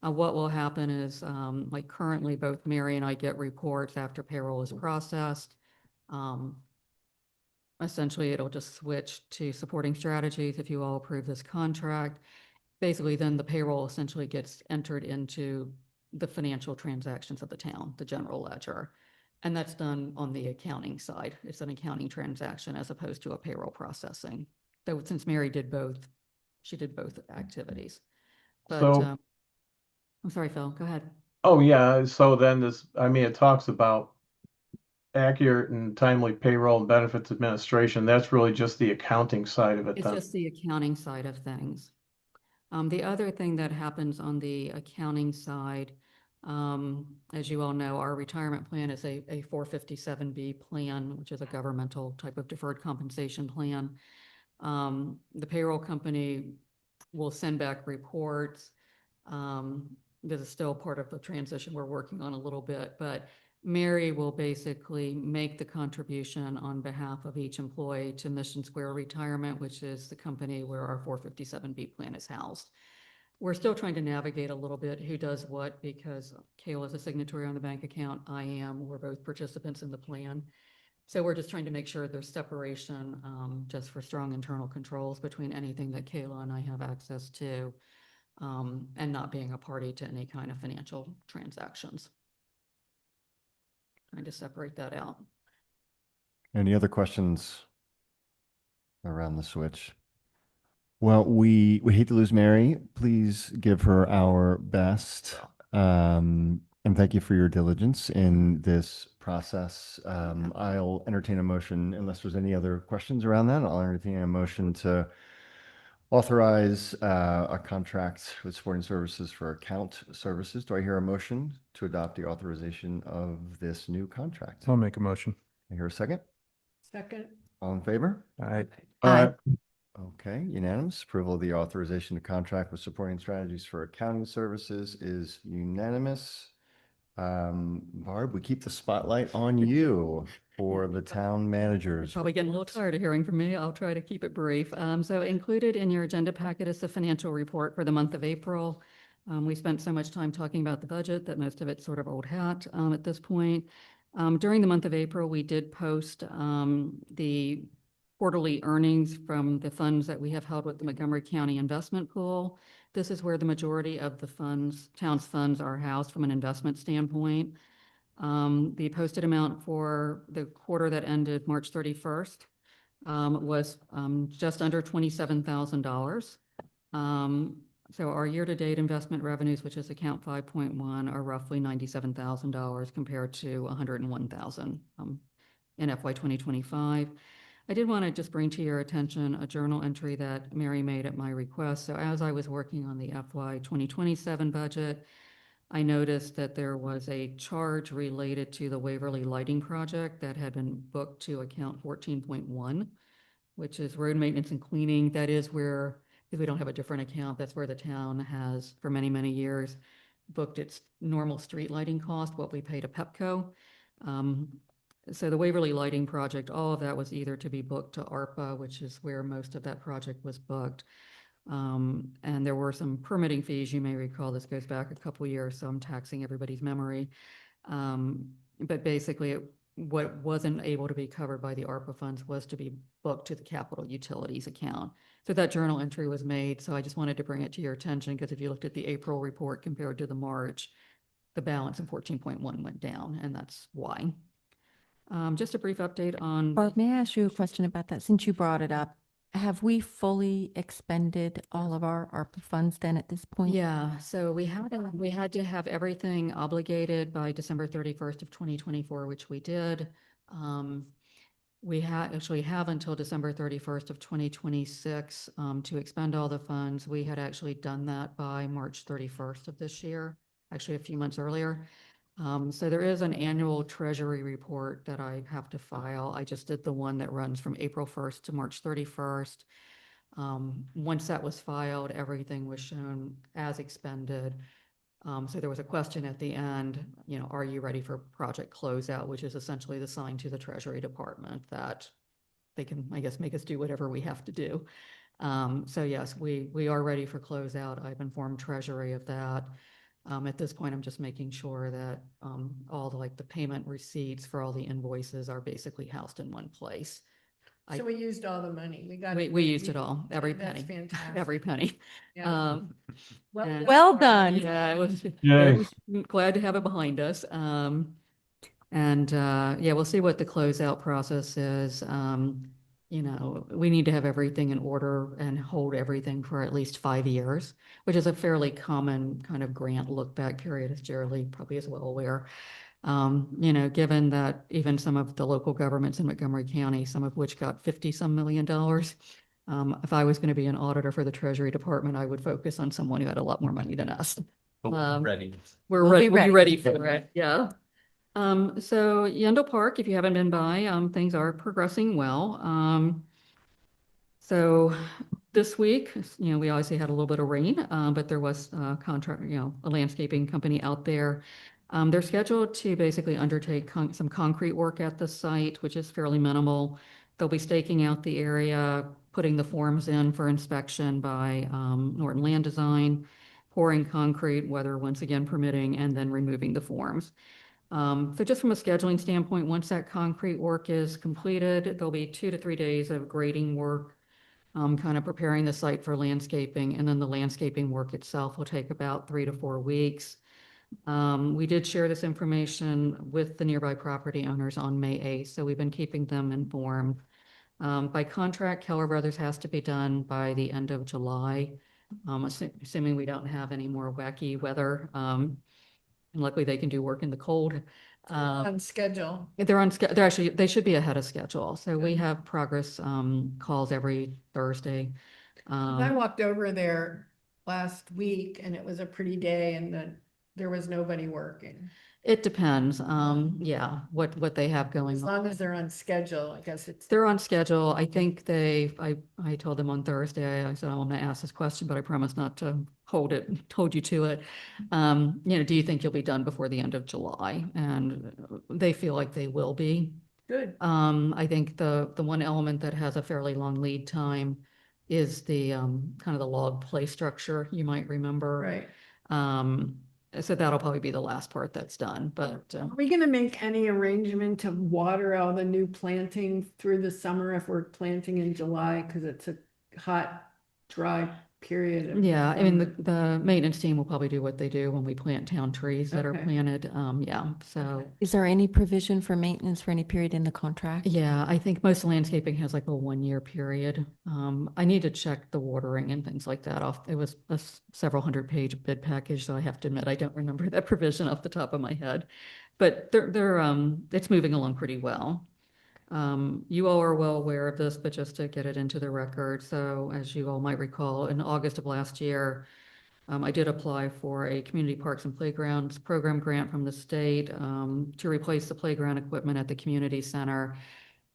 What will happen is, like currently, both Mary and I get reports after payroll is processed. Essentially, it'll just switch to supporting strategies if you all approve this contract. Basically, then the payroll essentially gets entered into the financial transactions of the town, the general ledger. And that's done on the accounting side. It's an accounting transaction as opposed to a payroll processing. Though since Mary did both, she did both activities. But So, I'm sorry, Phil, go ahead. oh yeah, so then it talks about accurate and timely payroll and benefits administration. That's really just the accounting side of it It's then. just the accounting side of things. The other thing that happens on the accounting side, as you all know, our retirement plan is a 457B plan, which is a governmental type of deferred compensation plan. The payroll company will send back reports. This is still part of the transition we're working on a little bit, but Mary will basically make the contribution on behalf of each employee to Mission Square Retirement, which is the company where our 457B plan is housed. We're still trying to navigate a little bit who does what, because Kayla is a signatory on the bank account. I am. We're both participants in the plan. So we're just trying to make sure there's separation, just for strong internal controls between anything that Kayla and I have access to, and not being a party to any kind of financial transactions. Trying to separate that out. Any other questions around the switch? Well, we hate to lose Mary. Please give her our best. And thank you for your diligence in this process. I'll entertain a motion, unless there's any other questions around that. I'll entertain a motion to authorize a contract with supporting services for account services. Do I hear a motion to adopt the authorization of this new contract? I'll make a motion. I hear a second. Second. All in favor? I, Aye. Okay, unanimous. Approval of the authorization to contract with supporting strategies for accounting services is unanimous. Barb, we keep the spotlight on you for the town managers. Probably getting a little tired of hearing from me. I'll try to keep it brief. So included in your agenda packet is the financial report for the month of April. We spent so much time talking about the budget that most of it's sort of old hat at this point. During the month of April, we did post the quarterly earnings from the funds that we have held with the Montgomery County Investment Pool. This is where the majority of the town's funds are housed from an investment standpoint. The posted amount for the quarter that ended March 31st was just under $27,000. So our year-to-date investment revenues, which is account 5.1, are roughly $97,000 compared to $101,000 in FY 2025. I did want to just bring to your attention a journal entry that Mary made at my request. So as I was working on the FY 2027 budget, I noticed that there was a charge related to the Waverly Lighting Project that had been booked to account 14.1, which is road maintenance and cleaning. That is where, if we don't have a different account, that's where the town has for many, many years booked its normal street lighting cost, what we pay to Pepco. So the Waverly Lighting Project, all of that was either to be booked to ARPA, which is where most of that project was booked. And there were some permitting fees. You may recall this goes back a couple years, so I'm taxing everybody's memory. But basically, what wasn't able to be covered by the ARPA funds was to be booked to the capital utilities account. So that journal entry was made. So I just wanted to bring it to your attention, because if you looked at the April report compared to the March, the balance in 14.1 went down, and that's why. Just a brief update on. Barb, may I ask you a question about that, since you brought it up? Have we fully expended all of our ARPA funds then at this point? Yeah, so we had to have everything obligated by December 31st of 2024, which we did. We actually have until December 31st of 2026 to expend all the funds. We had actually done that by March 31st of this year, actually a few months earlier. So there is an annual treasury report that I have to file. I just did the one that runs from April 1st to March 31st. Once that was filed, everything was shown as expended. So there was a question at the end, are you ready for project closeout, which is essentially the sign to the Treasury Department that they can, I guess, make us do whatever we have to do. So yes, we are ready for closeout. I've informed Treasury of that. At this point, I'm just making sure that all the payment receipts for all the invoices are basically housed in one place. So we used all the money. We used it all, every That's penny, fantastic. every penny. Yeah. And- Well done. Yeah, Yay. it was glad to have it behind us. Yeah, we'll see what the closeout process is. We need to have everything in order and hold everything for at least 5 years, which is a fairly common kind of grant look back period, as Jerry probably is well aware. Given that even some of the local governments in Montgomery County, some of which got 50-some million dollars, if I was going to be an auditor for the Treasury Department, I would focus on someone who had a lot more money than us. ready. We'll be ready for it. Yeah. So Yendell Park, if you haven't been by, things are progressing well. So this week, we obviously had a little bit of rain, but there was a contract, a landscaping company out there. They're scheduled to basically undertake some concrete work at the site, which is fairly minimal. They'll be staking out the area, putting the forms in for inspection by Norton Land Design, pouring concrete, weather once again permitting, and then removing the forms. So just from a scheduling standpoint, once that concrete work is completed, there'll be 2 to 3 days of grading work, kind of preparing the site for landscaping, and then the landscaping work itself will take about 3 to 4 weeks. We did share this information with the nearby property owners on May 8th, so we've been keeping them informed. By contract, Keller Brothers has to be done by the end of July, assuming we don't have any more wacky weather. And luckily they can do work in the cold. On schedule. They should be ahead of schedule. So we Good. have progress calls every Thursday. I walked over there last week and it was a pretty day and then there was nobody working. It depends, what they have going As on. long as they're on schedule, I guess it's. They're on schedule. I think I told them on Thursday, I said, I'm gonna ask this question, but I promise not to hold you to it. Do you think you'll be done before the end of July? And they feel like they will be. Good. I think the one element that has a fairly long lead time is the kind of the log play structure, you might remember. Right. So that'll probably be the last part that's done, but Are we gonna make any arrangement to water all the new planting through the summer if we're planting in July? Cause it's a hot, dry period. of yeah, I mean, summer. the maintenance team will probably do what they do when we plant town trees that are Okay. planted. So. Is there any provision for maintenance for any period in the contract? Yeah, I think most landscaping has like a 1-year period. I need to check the watering and things like that off. It was a several hundred page bid package, so I have to admit, I don't remember that provision off the top of my head. But it's moving along pretty well. You all are well aware of this, but just to get it into the record. So as you all might recall, in August of last year, I did apply for a community parks and playgrounds program grant from the state to replace the playground equipment at the community center.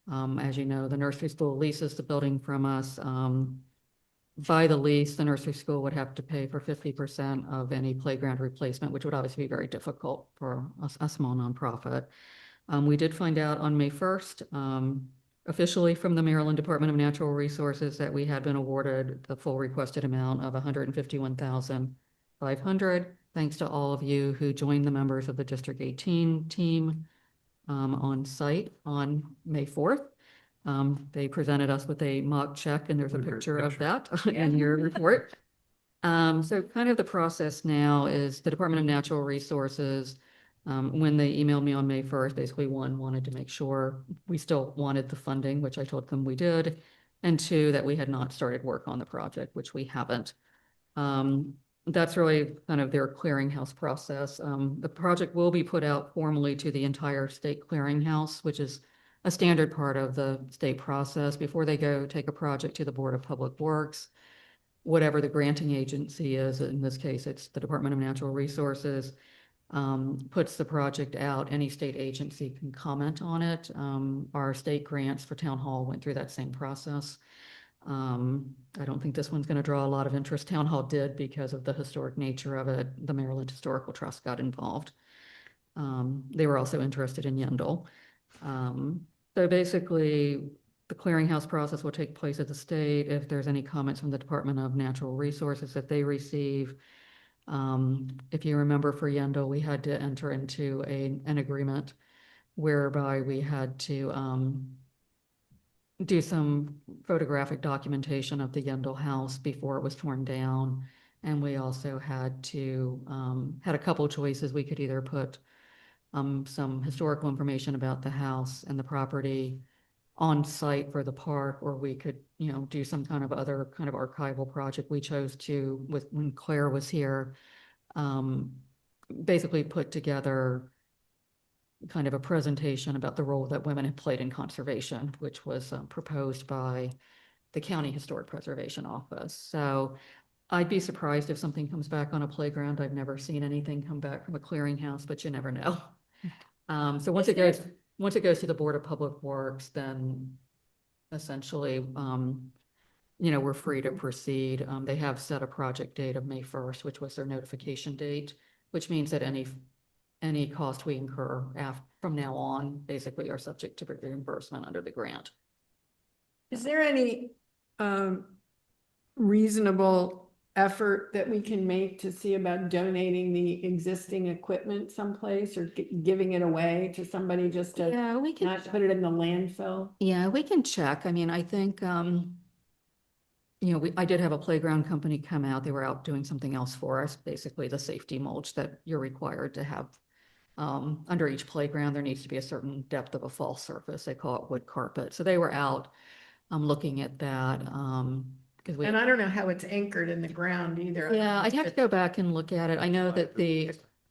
As you know, the nursery school leases the building from us. By the lease, the nursery school would have to pay for 50% of any playground replacement, which would obviously be very difficult for a small nonprofit. We did find out on May 1st, officially from the Maryland Department of Natural Resources, that we had been awarded the full requested amount of $151,500, thanks to all of you who joined the members of the District 18 team on site on May 4th. They presented us with a mock check, and there's a What a great picture of picture. that in your report. So kind of the process now is the Department of Natural Resources, when they emailed me on May 1st, basically wanted to make sure we still wanted the funding, which I told them we did, and 2, that we had not started work on the project, which we haven't. That's really kind of their clearinghouse process. The project will be put out formally to the entire state clearinghouse, which is a standard part of the state process before they go take a project to the Board of Public Works. Whatever the granting agency is, in this case, it's the Department of Natural Resources, puts the project out. Any state agency can comment on it. Our state grants for town hall went through that same process. I don't think this one's going to draw a lot of interest. Town hall did because of the historic nature of it. The Maryland Historical Trust got involved. They were also interested in Yendel. So basically, the clearinghouse process will take place at the state. If there's any comments from the Department of Natural Resources that they receive, if you remember for Yendel, we had to enter into an agreement whereby we had to do some photographic documentation of the Yendel house before it was torn down. And we also had to, had a couple of choices. We could either put some historical information about the house and the property on site for the park, or we could, do some kind of other kind of archival project. We chose to, when Claire was here, basically put together kind of a presentation about the role that women have played in conservation, which was proposed by the County Historic Preservation Office. So I'd be surprised if something comes back on a playground. I've never seen anything come back from a clearinghouse, but you never know. So once it goes to the Board of Public Works, then essentially we're free to proceed. They have set a project date of May 1st, which was their notification date, which means that any cost we incur from now on basically are subject to reimbursement under the grant. Is there any reasonable effort that we can make to see about donating the existing equipment someplace or giving it away to somebody just to Yeah, we can. not put it in the landfill? Yeah, we can check. I mean, I think, I did have a playground company come out. They were out doing something else for us, basically the safety mulch that you're required to have. Under each playground, there needs to be a certain depth of a fall surface. They call it wood carpet. So they were out, looking at that, because we. And I don't know how it's anchored in the ground either. Yeah, I'd have to go back and look at it. I know that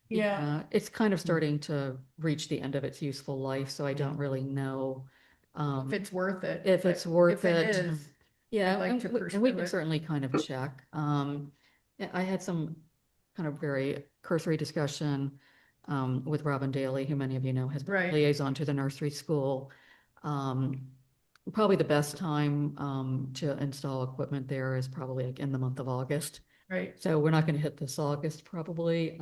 Yeah, it's kind of starting to reach the end of its useful life, so I don't really know. if it's worth it. If but it's worth if it. is, Yeah, I'd like and to we pursue can it. certainly kind of check. Yeah, I had some kind of very cursory discussion with Robin Daly, who many of you know has been Right. liaison to the nursery school. Probably the best time to install equipment there is probably like in the month of August. Right, So we're not going to hit this August probably.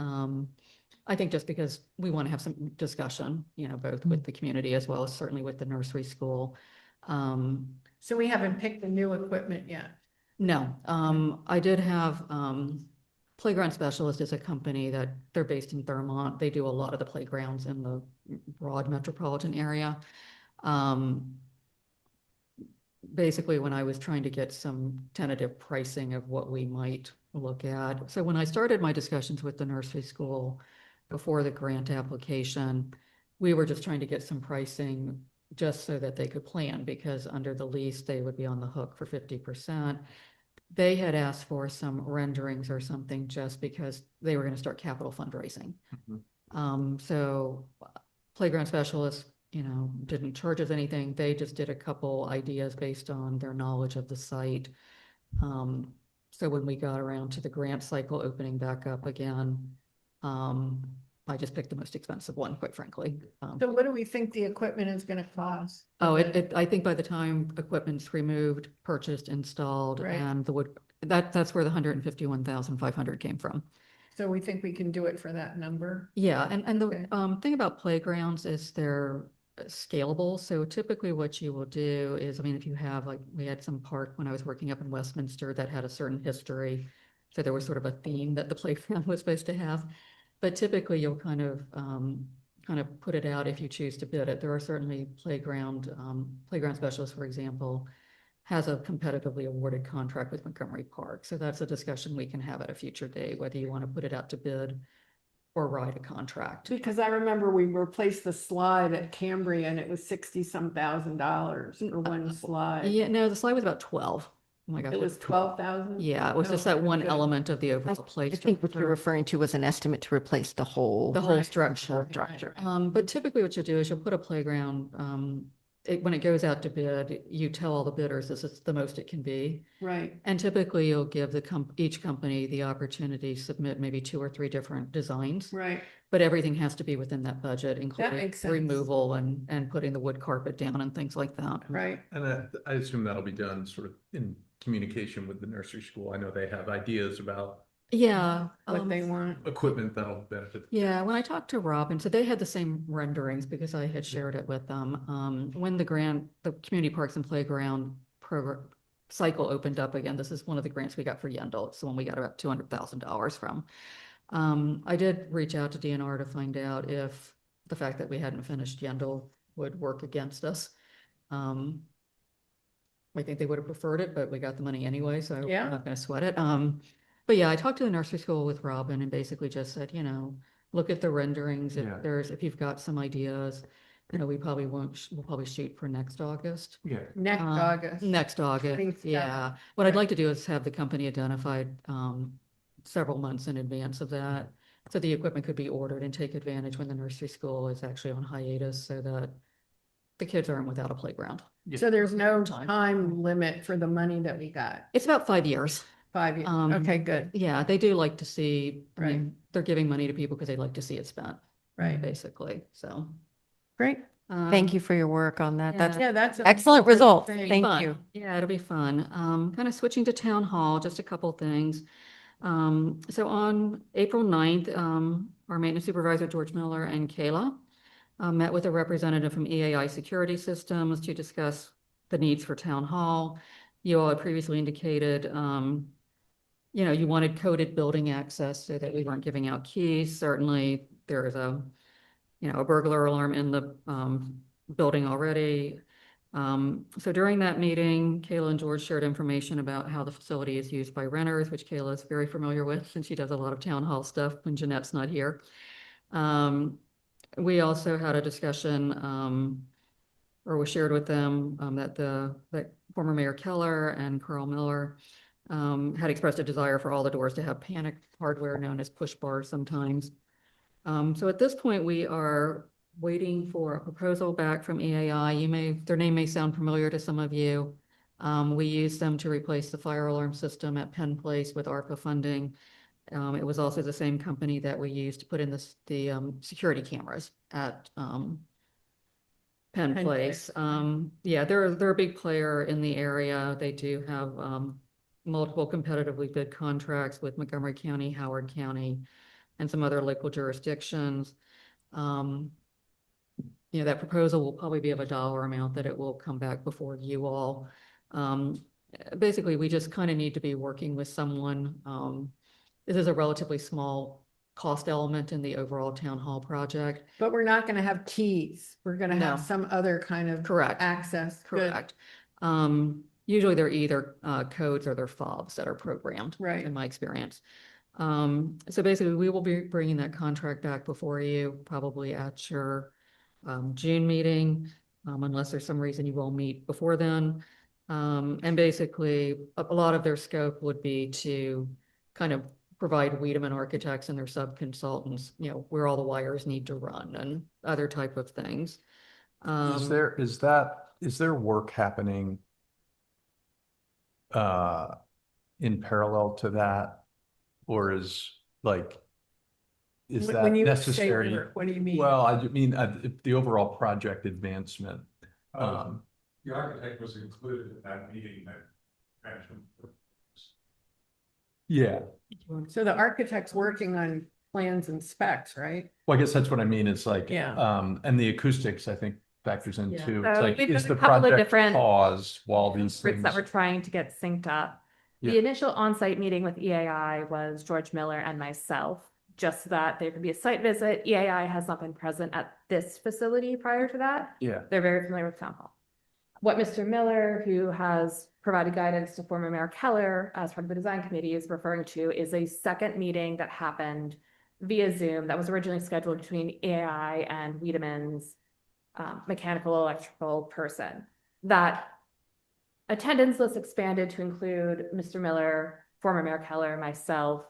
I think just because we want to have some discussion, both with the community as well as certainly with the nursery school. so we haven't picked the new equipment yet. No, I did have, Playground Specialist is a company that they're based in Thurmont. They do a lot of the playgrounds in the broad metropolitan area. Basically, when I was trying to get some tentative pricing of what we might look at. So when I started my discussions with the nursery school before the grant application, we were just trying to get some pricing just so that they could plan, because under the lease, they would be on the hook for 50%. They had asked for some renderings or something just because they were going to start capital fundraising. So Playground Specialist, didn't charge us anything. They just did a couple ideas based on their knowledge of the site. So when we got around to the grant cycle opening back up again, I just picked the most expensive one, quite frankly. So what do we think the equipment is gonna cost? I think by the time equipment's removed, purchased, installed, Right. and the wood, that's where the 151,500 came from. So we think we can do it for that number? Yeah, and Okay. the thing about playgrounds is they're scalable. So typically what you will do is, I mean, if you have, like, we had some park when I was working up in Westminster that had a certain history. So there was sort of a theme that the playground was supposed to have. But typically you'll kind of put it out if you choose to bid it. There are certainly playground specialists, for example, has a competitively awarded contract with Montgomery Park. So that's a discussion we can have at a future date, whether you want to put it out to bid or write a contract. Because I remember we replaced the slide at Cambria and it was 60-some thousand dollars for one slide. Yeah, no, the slide was about 12. Oh my gosh. It was 12,000? Yeah, it was just Oh, that one good. element of the overall I play think what you're structure. referring to was an estimate to replace the whole. The whole Right. structure. Structure. But typically what you do is you'll put a playground, when it goes out to bid, you tell all the bidders this is the most it can be. Right, And typically you'll give each company the opportunity to submit maybe 2 or 3 different designs. right. But everything has to be within that budget, including makes sense. removal and putting the wood carpet down and things like that. Right. And I assume that'll be done sort of in communication with the nursery school. I know they have ideas about Yeah. What they want. equipment that'll benefit. Yeah, when I talked to Robin, so they had the same renderings because I had shared it with them. When the Community Parks and Playground program cycle opened up again, this is one of the grants we got for Yendel. It's the one we got about $200,000 from. I did reach out to DNR to find out if the fact that we hadn't finished Yendel would work against us. I think they would have preferred it, but we got the money anyway, so I'm Yeah. not going to sweat it. But yeah, I talked to the nursery school with Robin and basically just said, look at the renderings. Yeah. If you've got some ideas, we'll probably shoot for next August. Yeah. Next August. Next August, Thanks, Scott. yeah. What I'd Right. like to do is have the company identified several months in advance of that. So the equipment could be ordered and take advantage when the nursery school is actually on hiatus so that the kids aren't without a playground. So there's no Time. time limit for the money that we got? It's about 5 years. 5 years? Um, Okay, good. Yeah, they do like to see, Right. they're giving money to people because they like to see it spent, Right. basically, so. Great. Thank you for your work on that. That's Yeah, that's. an excellent important result. thing. Thank Fun. you. Yeah, it'll be fun. Kind of switching to town hall, just a couple things. So on April 9th, our maintenance supervisor, George Miller, and Kayla met with a representative from EAI Security Systems to discuss the needs for town hall. You all had previously indicated, you wanted coded building access so that we weren't giving out keys. Certainly, there is a burglar alarm in the building already. So during that meeting, Kayla and George shared information about how the facility is used by renters, which Kayla is very familiar with since she does a lot of town hall stuff when Jeanette's not here. We also had a discussion, or we shared with them that former Mayor Keller and Carl Miller had expressed a desire for all the doors to have panic hardware known as push bars sometimes. So at this point, we are waiting for a proposal back from EAI. Their name may sound familiar to some of you. We used them to replace the fire alarm system at Penn Place with ARPA funding. It was also the same company that we used to put in the security cameras at Penn Place. Yeah, they're a big player in the area. They do have multiple competitively bid contracts with Montgomery County, Howard County, and some other local jurisdictions. That proposal will probably be of a dollar amount that it will come back before you all. Basically, we just kind of need to be working with someone. This is a relatively small cost element in the overall town hall project. But we're not gonna have keys. We're gonna have No. some other kind of. Correct. Access. Good. Correct. Usually they're either codes or they're fobs that are programmed. Right. In my experience. So basically, we will be bringing that contract back before you, probably at your June meeting, unless there's some reason you will meet before then. And basically, a lot of their scope would be to kind of provide Wiedemann architects and their sub-consultants, where all the wires need to run and other type of things. Is there work happening in parallel to that? Or is that When you say necessary? work, what do you mean? Well, I mean, the overall project advancement. The architect was included in that meeting that management. Yeah, So the architect's working on plans and specs, right? well, I guess that's what I mean. It's like, Yeah. and the acoustics, I think, factors in Yeah. too. So It's like, we've is got the a couple of project different paused while these groups things? that we're trying to get synced up. The Yeah. initial on-site meeting with EAI was George Miller and myself, just so that there could be a site visit. EAI has not been present at this facility prior to that. Yeah, They're very familiar with town hall. What Mr. Miller, who has provided guidance to former Mayor Keller as part of the design committee, is referring to is a second meeting that happened via Zoom that was originally scheduled between EAI and Wiedemann's mechanical electrical person. That attendance list expanded to include Mr. Miller, former Mayor Keller, myself,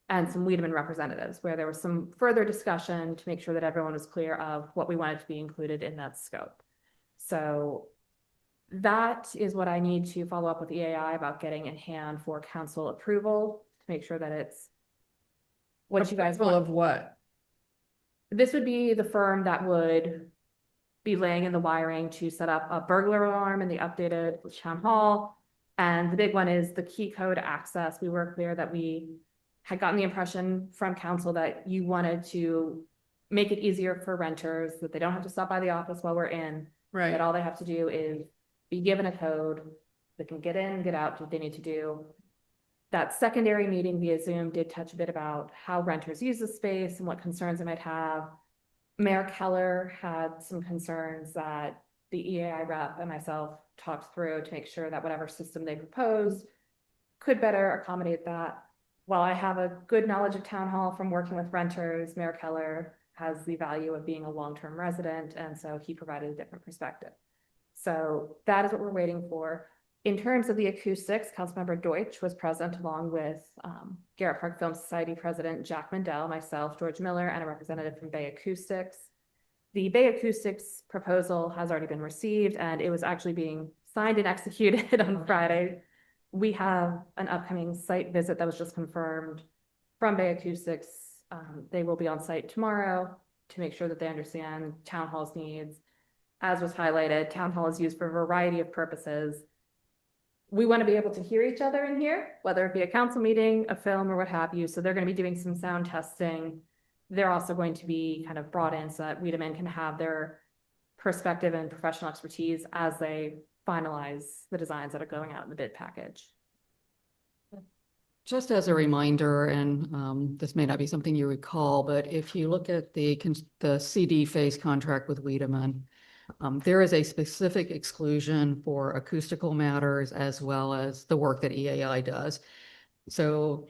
and some Wiedemann representatives, where there was some further discussion to make sure that everyone was clear of what we wanted to be included in that scope. So that is what I need to follow up with EAI about getting in hand for council approval to make sure that it's what you guys Approval want. of what? This would be the firm that would be laying in the wiring to set up a burglar alarm in the updated town hall. And the big one is the key code access. We were clear that we had gotten the impression from council that you wanted to make it easier for renters, that they don't have to stop by the office while we're in. Right. That all they have to do is be given a code, they can get in, get out, do what they need to do. That secondary meeting via Zoom did touch a bit about how renters use the space and what concerns they might have. Mayor Keller had some concerns that the EAI rep and myself talked through to make sure that whatever system they proposed could better accommodate that. While I have a good knowledge of town hall from working with renters, Mayor Keller has the value of being a long-term resident, and so he provided a different perspective. So that is what we're waiting for. In terms of the acoustics, Councilmember Deutsch was present along with Garrett Park Film Society President Jack Mandel, myself, George Miller, and a representative from Bay Acoustics. The Bay Acoustics proposal has already been received, and it was actually being signed and executed on Friday. We have an upcoming site visit that was just confirmed from Bay Acoustics. They will be on site tomorrow to make sure that they understand town hall's needs. as was highlighted, town hall is used for a variety of purposes. We want to be able to hear each other in here, whether it be a council meeting, a film, or what have you. So they're going to be doing some sound testing. They're also going to be kind of brought in so that Wiedemann can have their perspective and professional expertise as they finalize the designs that are going out in the bid package. Just as a reminder, and this may not be something you recall, but if you look at the CD phase contract with Wiedemann, there is a specific exclusion for acoustical matters as well as the work that EAI does. So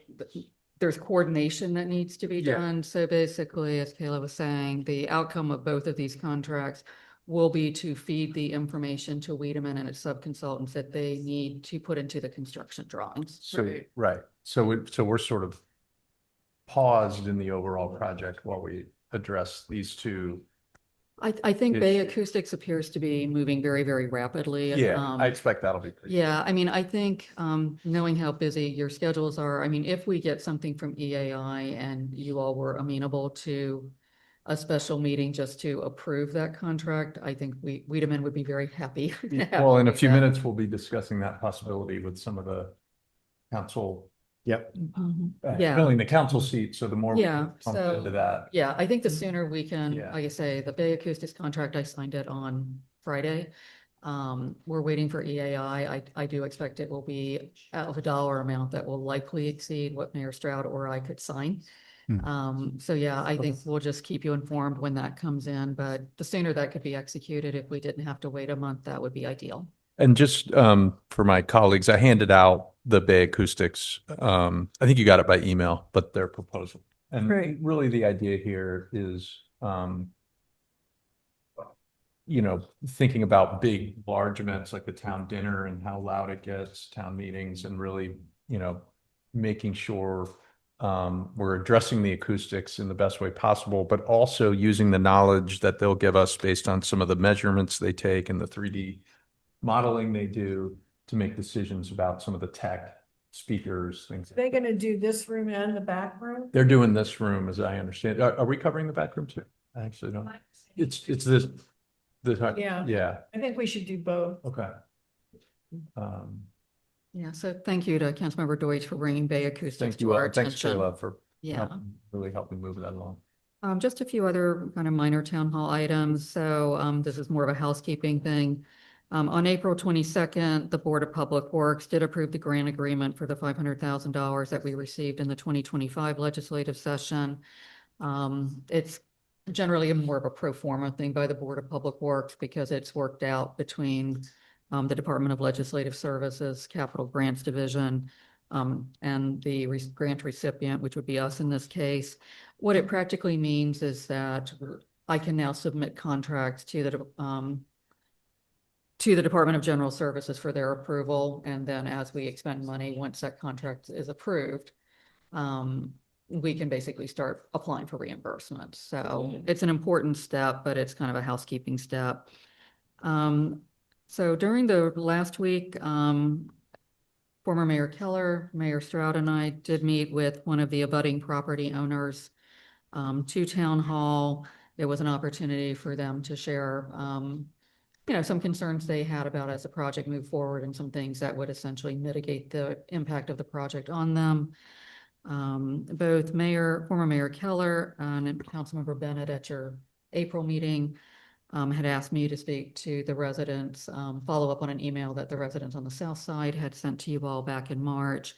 there's coordination that needs to be done. So basically, as Kayla was saying, the outcome of both of these contracts will be to feed the information to Wiedemann and its subconsultants that they need to put into the construction drawings. So, right. So we're sort of paused in the overall project while we address these two. I think Bay It's- Acoustics appears to be moving very, very rapidly. Yeah, I expect that'll be. pretty- Yeah, I mean, I think, knowing how busy your schedules are, I mean, if we get something from EAI and you all were amenable to a special meeting just to approve that contract, I think Wiedemann would be very happy. to have Well, in a you few do that. minutes, we'll be discussing that possibility with some of the council, Yep. Yeah. filling the council seat. So the more we Yeah, pump so- into that. Yeah, I think the sooner we can, Yeah. like I say, the Bay Acoustics contract, I signed it on Friday. We're waiting for EAI. I do expect it will be out of a dollar amount that will likely exceed what Mayor Stroud or I could sign. So yeah, I think we'll just keep you informed when that comes in, but the sooner that could be executed, if we didn't have to wait a month, that would be ideal. And just for my colleagues, I handed out the Bay Acoustics. I think you got it by email, but their proposal. And Great. really the idea here is, thinking about big, large events like the town dinner and how loud it gets, town meetings, and really, making sure we're addressing the acoustics in the best way possible, but also using the knowledge that they'll give us based on some of the measurements they take and the 3D modeling they do to make decisions about some of the tech, speakers, things. Are they gonna do this room and the back room? They're doing this room, as I understand. Are we covering the back room too? I actually don't. It's this. Yeah. Yeah. I think we should do both. Okay. Yeah, so thank you to Councilmember Deutsch for bringing Bay Acoustics Thank to you. our Thanks, attention. Kayla, for Yeah. really helping move that along. Just a few other kind of minor town hall items. So this is more of a housekeeping thing. On April 22nd, the Board of Public Works did approve the grant agreement for the $500,000 that we received in the 2025 legislative session. It's generally more of a pro forma thing by the Board of Public Works because it's worked out between the Department of Legislative Services, Capital Grants Division, and the grant recipient, which would be us in this case. What it practically means is that I can now submit contracts to the Department of General Services for their approval. And then as we expend money, once that contract is approved, we can basically start applying for reimbursement. So it's an important step, but it's kind of a housekeeping step. So during the last week, former Mayor Keller, Mayor Stroud, and I did meet with one of the abutting property owners to Town Hall. There was an opportunity for them to share some concerns they had about as the project moved forward and some things that would essentially mitigate the impact of the project on them. Both former Mayor Keller and Councilmember Bennett at your April meeting had asked me to speak to the residents, follow up on an email that the residents on the south side had sent to you all back in March.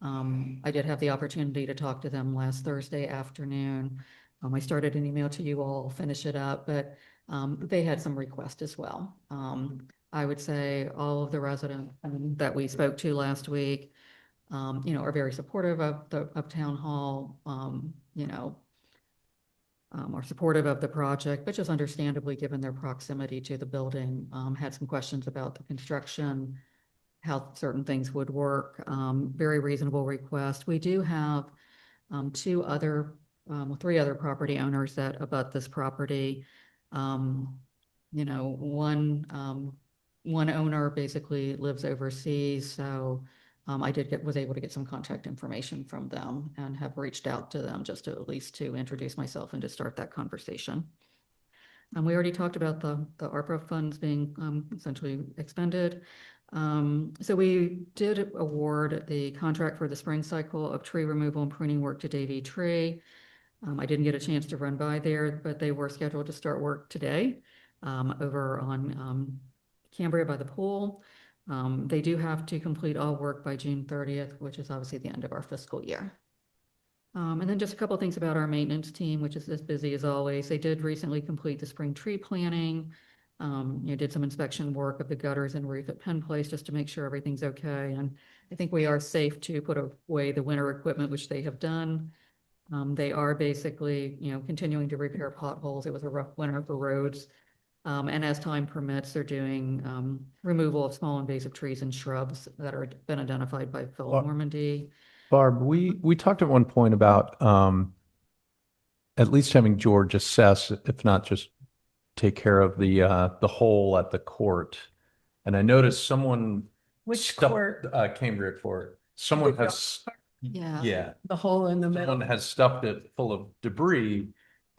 I did have the opportunity to talk to them last Thursday afternoon. I started an email to you all, finish it up, but they had some requests as well. I would say all of the residents that we spoke to last week, are very supportive of Town Hall, are supportive of the project, but just understandably, given their proximity to the building, had some questions about the construction, how certain things would work. Very reasonable request. We do have three other property owners that abut this property. One owner basically lives overseas, so I was able to get some contact information from them and have reached out to them just to at least to introduce myself and to start that conversation. And we already talked about the ARPA funds being essentially expended. So we did award the contract for the spring cycle of tree removal and pruning work to Davy Tree. I didn't get a chance to run by there, but they were scheduled to start work today over on Cambria by the pool. They do have to complete all work by June 30th, which is obviously the end of our fiscal year. And then just a couple of things about our maintenance team, which is as busy as always. They did recently complete the spring tree planting. Did some inspection work of the gutters and roof at Penn Place just to make sure everything's okay. And I think we are safe to put away the winter equipment, which they have done. They are basically, continuing to repair potholes. It was a rough winter for roads. And as time permits, they're doing removal of small invasive trees and shrubs that are been identified by Phil Normandy. Barb, we talked at one point about at least having George assess, if not just take care of the hole at the court. And I noticed someone Which stuffed, court? Cambria Court. Someone The has, Yeah. yeah, The hole in the middle. someone has stuffed it full of debris.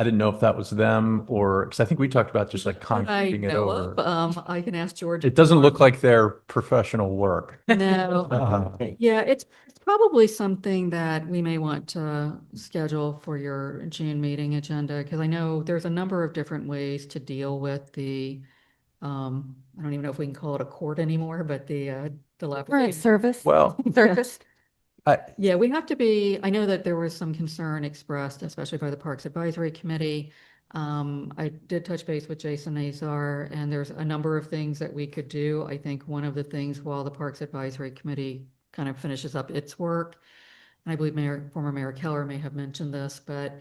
I didn't know if that was them or, because I think we talked about just like I concreting it know over. of, I can ask George. It doesn't look like their professional work. No. Uh, Yeah, it's probably something that we may want to schedule for your June meeting agenda, because I know there's a number of different ways to deal with the, I don't even know if we can call it a court anymore, but the Right, dilapidated. service. Well, Surface. Yeah, we have to be, I know that there was some concern expressed, especially by the Parks Advisory Committee. I did touch base with Jason Azar, and there's a number of things that we could do. I think one of the things while the Parks Advisory Committee kind of finishes up its work, and I believe former Mayor Keller may have mentioned this, but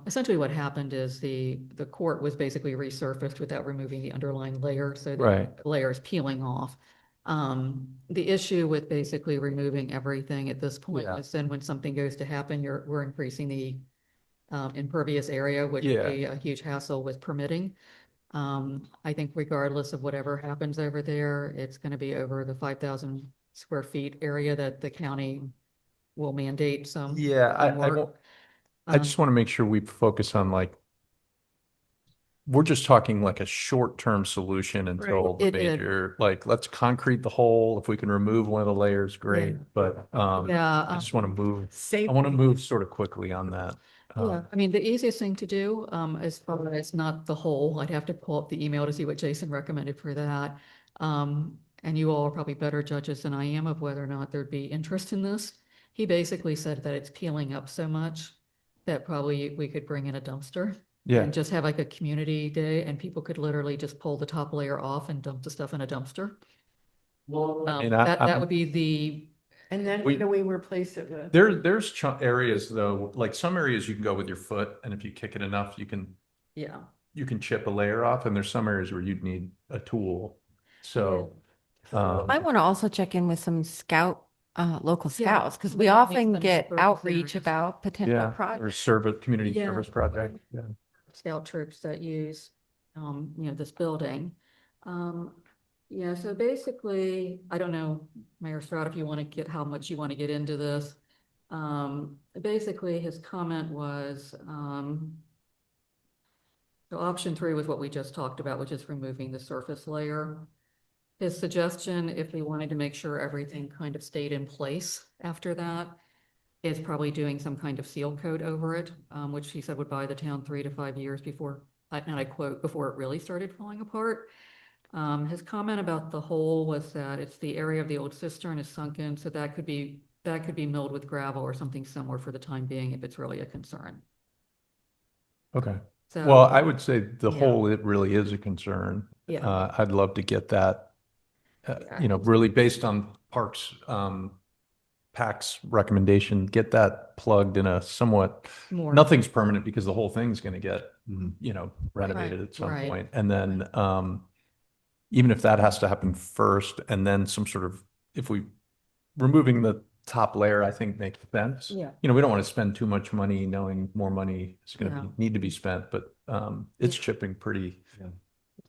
essentially what happened is the court was basically resurfaced without removing the underlying layer, so the Right. layer is peeling off. The issue with basically removing everything at this point Yeah. is then when something goes to happen, we're increasing the impervious area, which Yeah. would be a huge hassle with permitting. I think regardless of whatever happens over there, it's going to be over the 5,000 square feet area that the county will mandate some. Yeah, some I work. won't, I just want to make sure we focus on like, we're just talking like a short-term solution until the It is. major, like, let's concrete the hole. If we can remove one of the layers, great. But Yeah, I just want to move, I Safety. want to move sort of quickly on that. yeah, I mean, the easiest thing to do, as far as not the whole, I'd have to pull up the email to see what Jason recommended for that. And you all are probably better judges than I am of whether or not there'd be interest in this. He basically said that it's peeling up so much that probably we could bring in a dumpster Yeah, and just have like a community day, and people could literally just pull the top layer off and dump the stuff in a dumpster. and That would be the, And then We- what do we replace it with? there's areas though, like some areas you can go with your foot, and if you kick it enough, you can chip a layer off, and there's some areas where you'd need a tool. So, I want to also check in with some local Yeah, scouts, because we that makes often them get surface outreach areas. about potential yeah, or projects. community Yeah. service project. Yeah. scout troops that use, this building. Yeah, so basically, I don't know, Mayor Stroud, if you want to get, how much you want to get into this. Basically, his comment was, so option 3 was what we just talked about, which is removing the surface layer. His suggestion, if we wanted to make sure everything kind of stayed in place after that, is probably doing some kind of seal coat over it, which he said would buy the town 3 to 5 years before, and I quote, before it really started falling apart. His comment about the hole was that it's the area of the old cistern is sunken, so that could be milled with gravel or something similar for the time being if it's really a concern. Okay. So, Well, I would say the Yeah. whole, it really is a concern. Yeah. I'd love to get that, Yeah. really based on Parks, PAC's recommendation, get that plugged in a somewhat, more. nothing's permanent because the whole thing's going to get, renovated at some Right. point. And then, even if that has to happen first, and then some sort of, if we, removing the top layer, I think makes sense. Yeah. We don't want to spend too much money knowing more money is going Yeah. to need to be spent, but it's chipping pretty If that's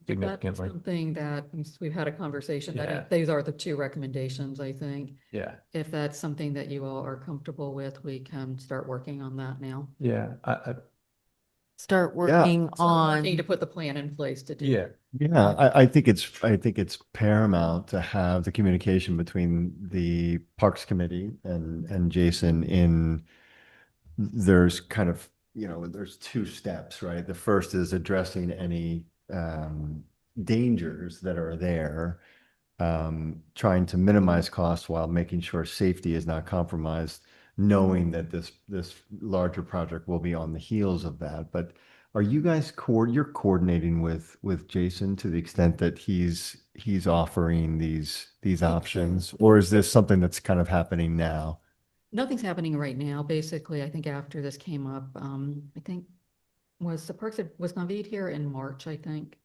significantly. something that we've had a conversation, Yeah. that these are the 2 recommendations, I think. Yeah, If that's something that you all are comfortable with, we can start working on that now. yeah. start working on. Need to put the plan in place to do. Yeah. Yeah, I think it's paramount to have the communication between the Parks Committee and Jason in, there's kind of, there's two steps, right? The first is addressing any dangers that are there, trying to minimize costs while making sure safety is not compromised, knowing that this larger project will be on the heels of that. But are you guys you're coordinating with Jason to the extent that he's offering these options, or is this something that's kind of happening now? Nothing's happening right now. Basically, I think after this came up, I think was Naveed here in March, I think.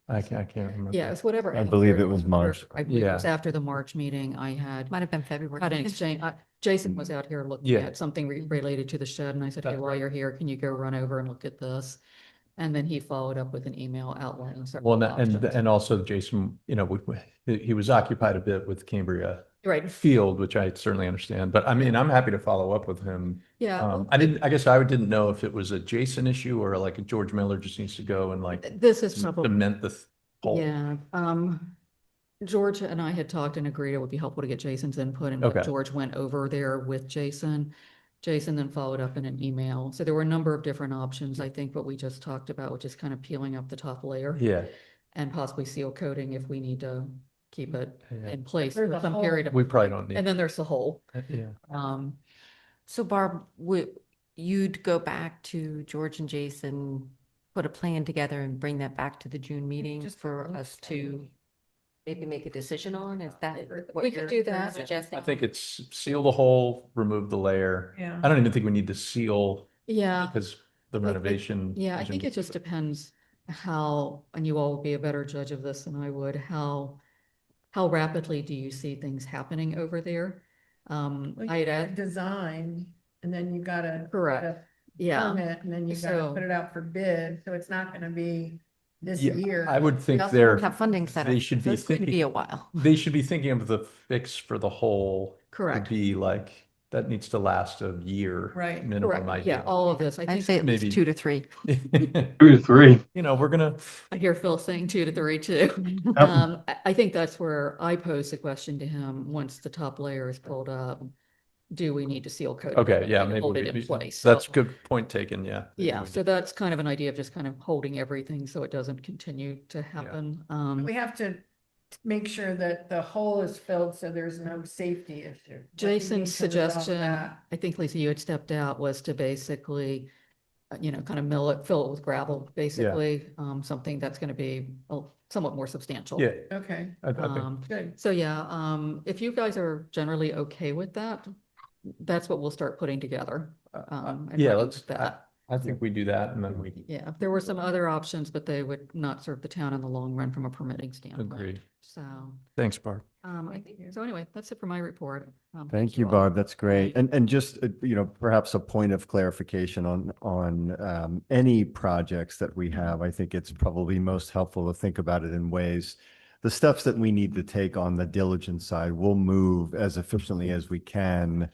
I can't remember. Yeah, it's whatever. I believe it was March. I believe it was Yeah. after the March meeting I had. Might have been February. Had an exchange. Jason was out here looking Yeah. at something related to the shed, and I said, hey, That's while right. you're here, can you go run over and look at this? And then he followed up with an email outlining several Well, options. and also Jason, he was occupied a bit with Cambria Right. Field, which I certainly understand, but I mean, I'm happy to follow up with him. Yeah. I guess I didn't know if it was a Jason issue or like a George Miller just needs to go and like This is probably. cement the hole. Yeah, George and I had talked and agreed it would be helpful to get Jason's input, and Okay. George went over there with Jason. Jason then followed up in an email. So there were a number of different options, I think, what we just talked about, which is kind of peeling up the top layer. Yeah, And possibly seal coating if we need to keep it Yeah. in place There's for a some hole. period of. we probably don't need. And then there's the hole. Yeah. So Barb, you'd go back to George and Jason, put a plan together and bring that back to the June meeting Just for us to maybe make a decision on? Is that what We could you're do that. suggesting? I think it's seal the hole, remove the layer. Yeah. I don't even think we need to seal Yeah. because the But- renovation. Yeah, I think it just depends how, and you all will be a better judge of this than I would, how rapidly do you see things happening over there? Well, you I'd gotta add, design, and then you gotta. Correct. get a yeah, Permit, and then you gotta So- put it out for bid, so it's not gonna be this Yeah, year. I would We think also they're, don't have funding set up. they should so be it's going to thinking- be a while. they should be thinking of the fix for the whole. correct. Would be like, that needs to last a year. Right. Minimum, I Correct. Yeah, think. all of this. I I'd think, say at least maybe- 2 to 3. 2 to 3. We're gonna, I hear Phil saying 2 to 3 too. I think that's where I posed the question to him, once the top layer is pulled up, do we need to seal coat? okay, yeah, and maybe. Hold it in place. That's So- good point taken, yeah. Maybe Yeah, we so that's kind of an idea of just kind of holding everything so it doesn't continue to happen. We have to make sure that the hole is filled, so there's no safety issue. Like, we need Jason's to resolve suggestion, that. I think Lisa, you had stepped out, was to basically, kind of fill it with gravel, basically, something that's going to be somewhat more substantial. Yeah, Okay, I think, good. So yeah, if you guys are generally okay with that, that's what we'll start putting together. And yeah, running let's, with that. I think we do that and then we Yeah, there were some other options, but they would not serve the town in the long run from a permitting standpoint. agree. So, Thanks, Barb. I think, so anyway, that's it for my report. Thank you, all. Barb. That's great. And just, perhaps a point of clarification on any projects that we have. I think it's probably most helpful to think about it in ways. The steps that we need to take on the diligence side will move as efficiently as we can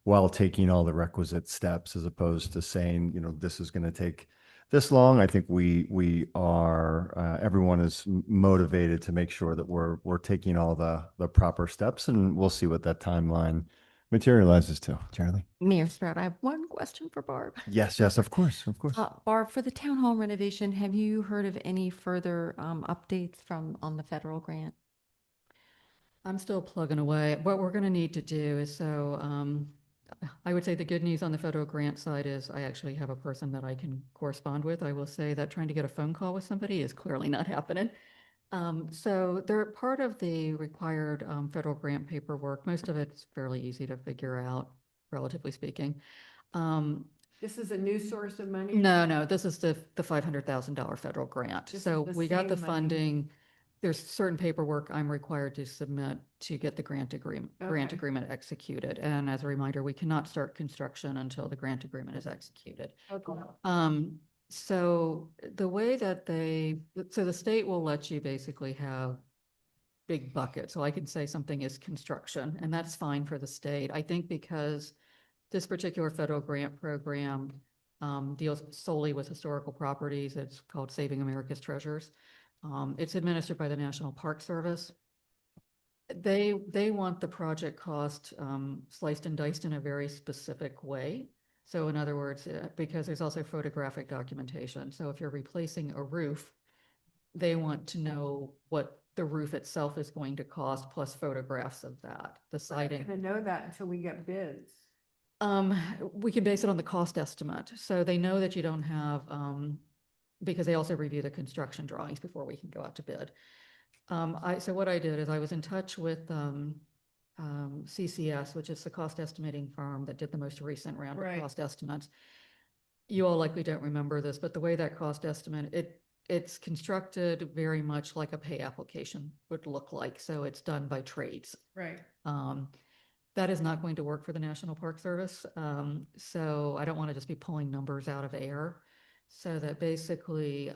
while taking all the requisite steps, as opposed to saying, this is going to take this long. I think we are, everyone is motivated to make sure that we're taking all the proper steps, and we'll see what that timeline materializes to. Charlie? Mayor Stroud, I have one question for Barb. Yes, of course, of course. Barb, for the town hall renovation, have you heard of any further updates on the federal grant? I'm still plugging away. What we're going to need to do is I would say the good news on the federal grant side is I actually have a person that I can correspond with. I will say that trying to get a phone call with somebody is clearly not happening. So they're part of the required federal grant paperwork. Most of it's fairly easy to figure out, relatively speaking. This is a new source of money? No, this is the $500,000 federal grant. This is So the we got the same money. funding. There's certain paperwork I'm required to submit to get the grant Okay. agreement executed. And as a reminder, we cannot start construction until the grant agreement is executed. Okay. So the way that so the state will let you basically have big buckets. So I can say something is construction, and that's fine for the state. I think because this particular federal grant program deals solely with historical properties. It's called Saving America's Treasures. It's administered by the National Park Service. They want the project cost sliced and diced in a very specific way. So in other words, because there's also photographic documentation. So if you're replacing a roof, they want to know what the roof itself is going to cost plus photographs of that, the siding. I know that until we get bids. We can base it on the cost estimate. So they know that you don't have, because they also review the construction drawings before we can go out to bid. So what I did is I was in touch with CCS, which is the cost estimating firm that did the most recent round of Right. cost estimates. You all likely don't remember this, but the way that cost estimate, it's constructed very much like a pay application would look like. So it's done by trades. Right. That is not going to work for the National Park Service. So I don't want to just be pulling numbers out of air. So that basically,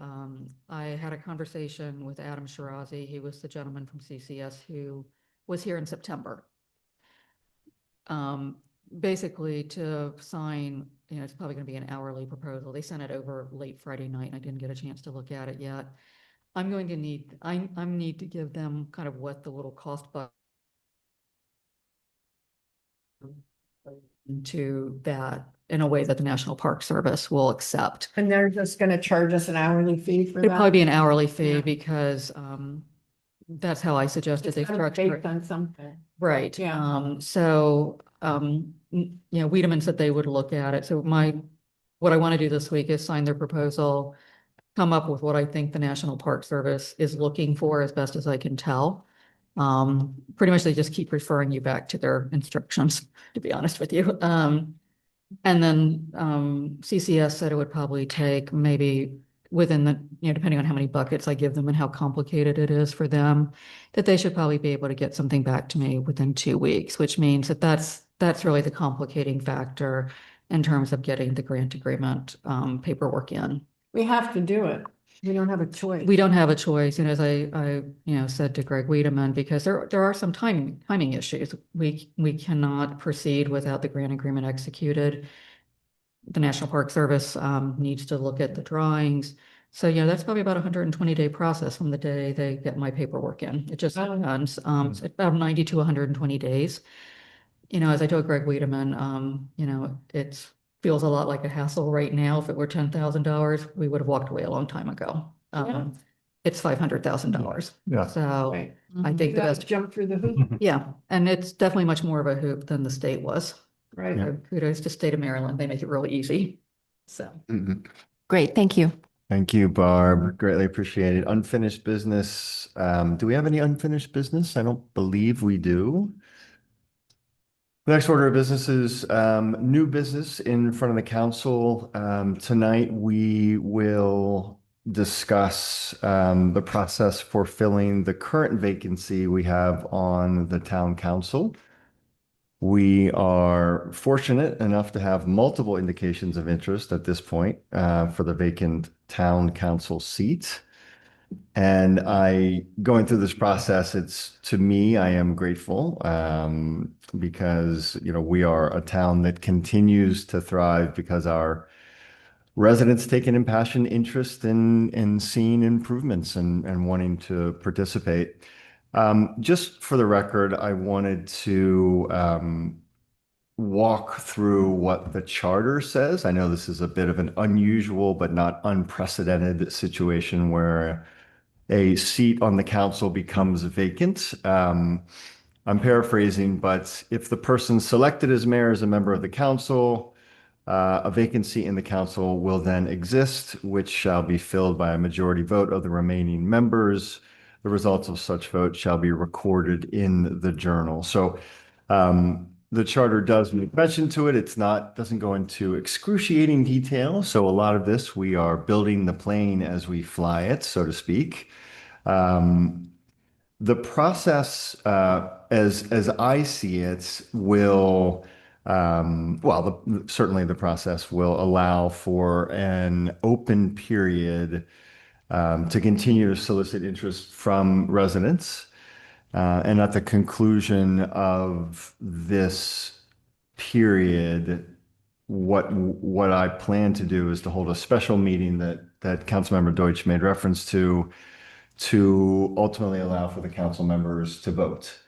I had a conversation with Adam Shirazi. He was the gentleman from CCS who was here in September. Basically to sign, it's probably going to be an hourly proposal. They sent it over late Friday night and I didn't get a chance to look at it yet. I'm going to need, I need to give them kind of what the little cost bucket to that in a way that the National Park Service will accept. And they're just gonna charge us an hourly fee for that? It'd probably be an hourly fee Yeah. because that's how I suggested It's they kind of structure based it. on something. Right. Yeah. Wiedemann said they would look at it. So what I want to do this week is sign their proposal, come up with what I think the National Park Service is looking for as best as I can tell. Pretty much they just keep referring you back to their instructions, to be honest with you. And then CCS said it would probably take maybe within the, depending on how many buckets I give them and how complicated it is for them, that they should probably be able to get something back to me within 2 weeks, which means that that's really the complicating factor in terms of getting the grant agreement paperwork in. We have to do it. We don't have a choice. We don't have a choice, as I said to Greg Wiedemann, because there are some timing issues. We cannot proceed without the grant agreement executed. The National Park Service needs to look at the drawings. So, that's probably about a 120-day process from the day they get my paperwork in. It just depends. It's about 90 to 120 days. As I told Greg Wiedemann, it feels a lot like a hassle right now. If it were $10,000, we would have walked away a long time ago. Yeah. It's $500,000. Yeah. So Right. I think the You have best, to jump through the hoop, yeah, and it's definitely much more of a hoop than the state was. right? So kudos to state of Maryland. They make it really easy. So. Great, thank you. Thank you, Barb. Greatly appreciated. Unfinished business. Do we have any unfinished business? I don't believe we do. The next order of business is new business in front of the council. Tonight, we will discuss the process for filling the current vacancy we have on the town council. We are fortunate enough to have multiple indications of interest at this point for the vacant town council seat. And going through this process, to me, I am grateful because, we are a town that continues to thrive because our residents take an impassioned interest in seeing improvements and wanting to participate. Just for the record, I wanted to walk through what the charter says. I know this is a bit of an unusual but not unprecedented situation where a seat on the council becomes vacant. I'm paraphrasing, but if the person selected as mayor is a member of the council, a vacancy in the council will then exist, which shall be filled by a majority vote of the remaining members. The results of such vote shall be recorded in the journal. So the charter does make mention to it. Doesn't go into excruciating detail. So a lot of this, we are building the plane as we fly it, so to speak. The process, as I see it, will, certainly the process will allow for an open period to continue to solicit interest from residents. And at the conclusion of this period, what I plan to do is to hold a special meeting that Councilmember Deutsch made reference to ultimately allow for the council members to vote.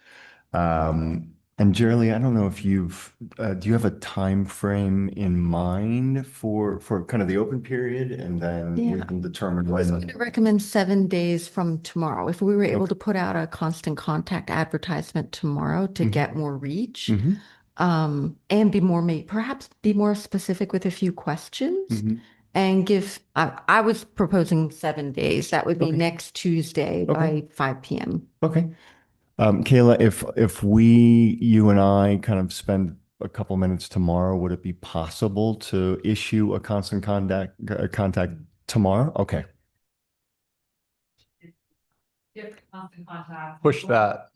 And Jerry, I don't know if do you have a time frame in mind for kind of the open period, and then we Yeah. can determine I was when. going to recommend 7 days from tomorrow. If we were able Okay. to put out a constant contact advertisement tomorrow to Mhm. get more reach, Mhm, and perhaps be more specific with a few questions mhm. and I was proposing 7 days. That would be Okay. next Tuesday Okay. by 5 p.m. Okay. Kayla, if you and I kind of spend a couple minutes tomorrow, would it be possible to issue a constant contact tomorrow? Okay. Push that.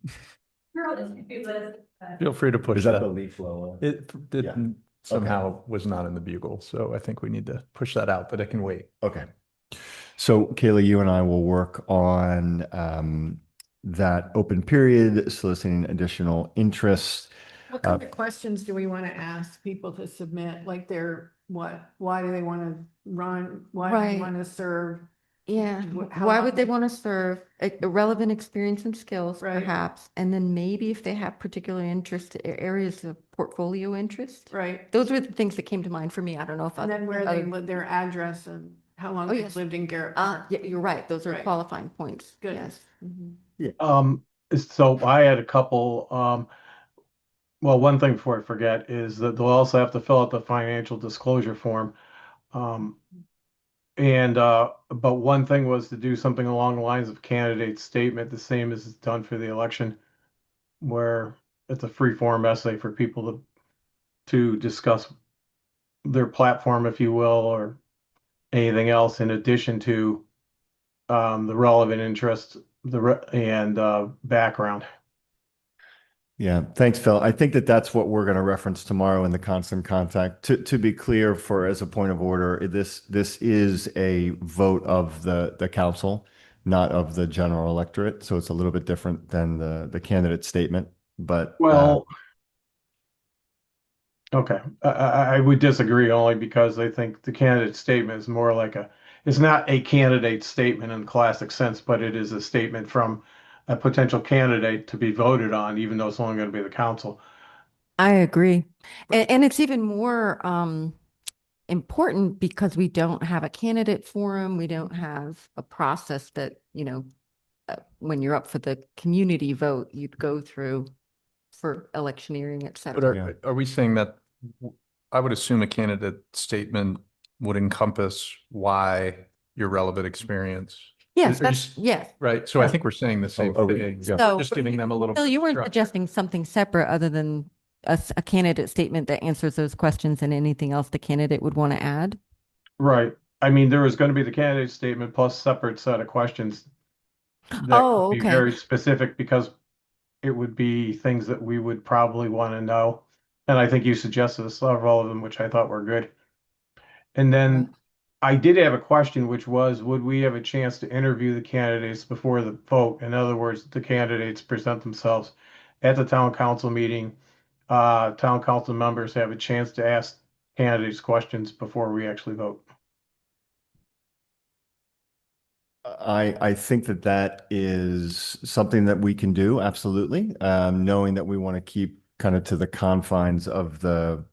Feel free to push Is that that. the leaf blower? It Yeah. somehow was not in the bugle, so I think we need to push that out, but it can wait. Okay. So Kayla, you and I will work on that open period, soliciting additional interest. What kind of questions do we want to ask people to submit? Like why do they want to run? Why do Right. they want to serve? Yeah. How Why long would they do- want to serve? Relevant experience and skills, Right. perhaps. And then maybe if they have particular interest, areas of portfolio interest. Right. Those were the things that came to mind for me. I don't know if And then where they live, their address and how long Oh, they've yes. lived in Garrett Park. Yeah, you're right. Those are Right. qualifying points. Good. Yes. Mhm. So I had a couple, well, one thing before I forget is that they'll also have to fill out the financial disclosure form. But one thing was to do something along the lines of candidate statement, the same as it's done for the election, where it's a free form essay for people to discuss their platform, if you will, or anything else in addition to the relevant interest and background. Yeah, thanks, Phil. I think that's what we're going to reference tomorrow in the constant contact. To be clear, as a point of order, this is a vote of the council, not of the general electorate. So it's a little bit different than the candidate statement. But Well, okay, I would disagree only because I think the candidate statement is more like it's not a candidate statement in the classic sense, but it is a statement from a potential candidate to be voted on, even though it's only going to be the council. I agree. And it's even more important because we don't have a candidate forum. We don't have a process that, when you're up for the community vote, you'd go through for electioneering, et But cetera. are we saying that, I would assume a candidate statement would encompass why your relevant experience? Yes, Are you s- yes. Right, so I think we're saying the same are we- thing, yeah. So- just giving them a little. Bill, you weren't structure. suggesting something separate other than a candidate statement that answers those questions and anything else the candidate would want to add? Right. I mean, there is going to be the candidate statement plus separate set of questions that Oh, would be okay. very specific because it would be things that we would probably want to know. And I think you suggested several of them, which I thought were good. And then I did have a question, which was, would we have a chance to interview the candidates before the vote? In other words, the candidates present themselves at the town council meeting. Town council members have a chance to ask candidates questions before we actually vote. I think that is something that we can do, absolutely. Knowing that we want to keep kind of to the confines of the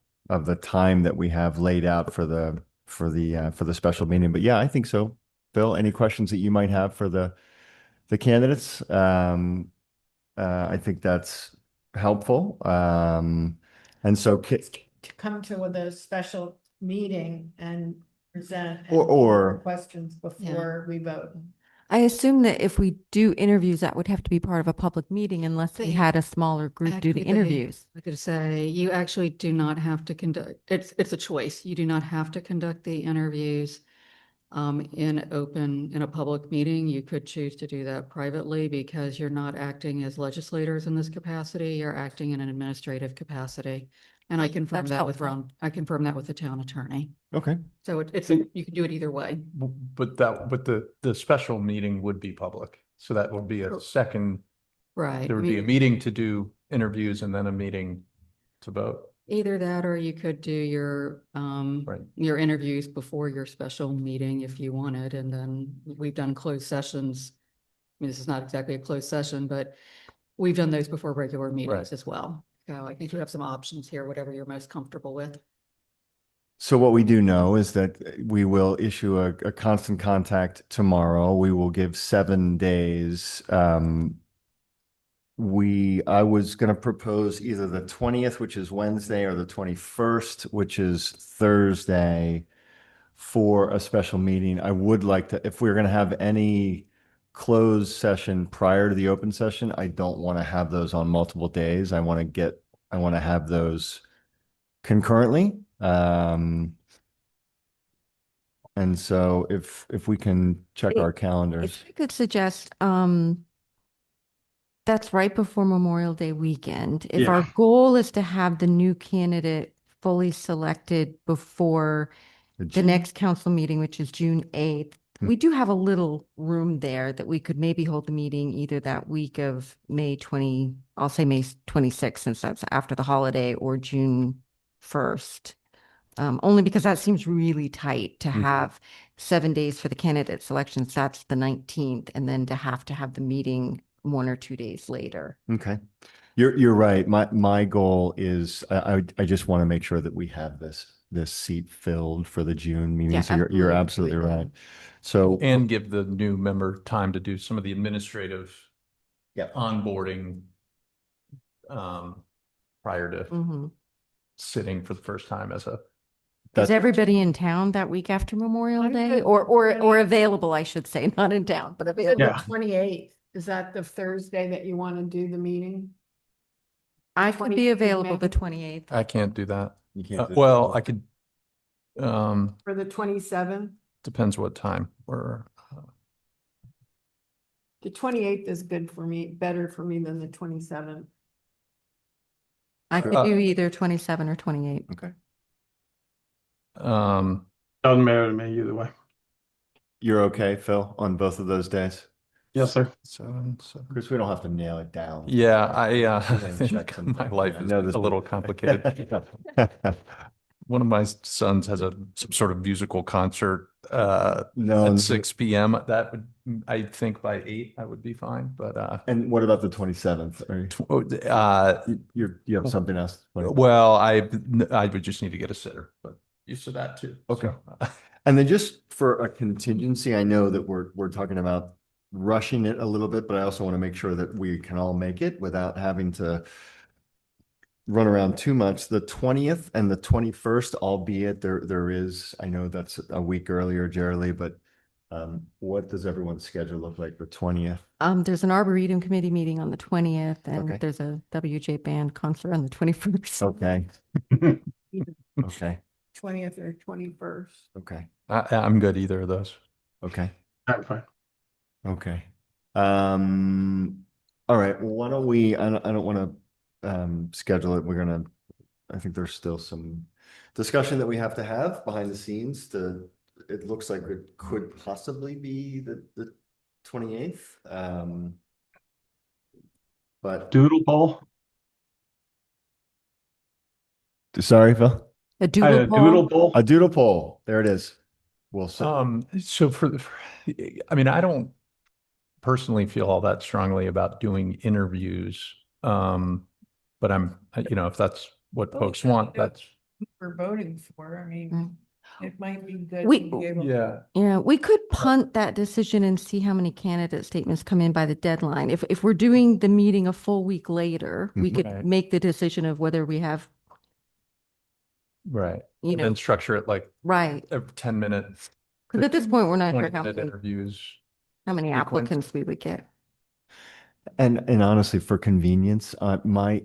time that we have laid out for the special meeting. But yeah, I think so. Bill, any questions that you might have for the candidates? I think that's helpful. And so To come to with a special meeting and present. Or- Questions before we vote. I assume that if we do interviews, that would have to be part of a public meeting unless we They- had a smaller group do the Actually, interviews. I could say, you actually do not have to conduct, it's a choice. You do not have to conduct the interviews in a public meeting. You could choose to do that privately because you're not acting as legislators in this capacity. You're acting in an administrative capacity. And I confirm That's that with helpful. I confirm that with the town attorney. Okay. So you can do it either way. But the special meeting would be public, so that would be a second, Right. there would be a meeting to do interviews and then a meeting to vote. Either that, or you could do Right. your interviews before your special meeting if you wanted, and then we've done closed sessions. I mean, this is not exactly a closed session, but we've done those before regular meetings Right. as well. So I think you have some options here, whatever you're most comfortable with. So what we do know is that we will issue a constant contact tomorrow. We will give 7 days. I was going to propose either the 20th, which is Wednesday, or the 21st, which is Thursday, for a special meeting. I would like to, if we're going to have any closed session prior to the open session, I don't want to have those on multiple days. I want to have those concurrently. And so if we can check our calendars. If I could suggest, that's right before Memorial Day weekend. If our Yeah. goal is to have the new candidate fully selected before the next council meeting, which is June 8th, we do have a little room there that we could maybe hold the meeting either that week of May 20, I'll say May 26th, since that's after the holiday, or June 1st. Only because that seems really tight to have 7 days for the candidate selections. That's the 19th, and then to have the meeting 1 or 2 days later. Okay. You're right. My goal is I just want to make sure that we have this seat filled for the June meeting. Yeah, So you're absolutely right. So And give the new member time to do some of the administrative yeah. onboarding prior to Mhm. sitting for the first time as a. Is everybody in town that week after Memorial I'm Day, good. or available, I should say, not in town, but available? Yeah. 28th, is that the Thursday that you want to do the meeting? I could be 28th, available May. the 28th. I can't do that. You can't do that. Well, I could, For the 27th? depends what time or, The 28th is good for me, better for me than the 27th. I could do either 27 or 28. Okay. Doesn't matter to me either way. You're okay, Phil, on both of those days? Yes, sir. so. Chris, we don't have to nail it down. Yeah, I can think check some my things. life I is know this- a little complicated. One of my sons has some sort of musical concert No. at 6 p.m. That would, I think by 8 I would be fine, but And what about the 27th? You have something else? well, I would just need to get a sitter, but used to that too. Okay. So, And then just for a contingency, I know that we're talking about rushing it a little bit, but I also want to make sure that we can all make it without having to run around too much. The 20th and the 21st, albeit there is, I know that's a week earlier, Jerry, but what does everyone's schedule look like the 20th? There's an Arboretum Committee meeting on the 20th, and Okay. there's a WJ band concert on the 21st. Okay. Okay. 20th or 21st. Okay. I'm good either of those. Okay. I'm fine. Okay. All right. Well, why don't we, I don't want to schedule it. I think there's still some discussion that we have to have behind the scenes it looks like it could possibly be the 28th. But Doodle poll. sorry, Phil. A I doodle had a poll? doodle poll. A doodle poll. There it is. We'll So I mean, I don't personally feel all that strongly about doing interviews. But if that's what folks want, that's. We're voting for, I mean, it might be good. We- to be able to- Yeah. Yeah, we could punt that decision and see how many candidate statements come in by the deadline. If we're doing the meeting a full week later, we could Right. make the decision of whether we have, Right. you And know, then structure it like right. every 10 minutes, Because at this point, we're not sure 20-minute interviews. how many sequence. applicants we would get. And honestly, for convenience, my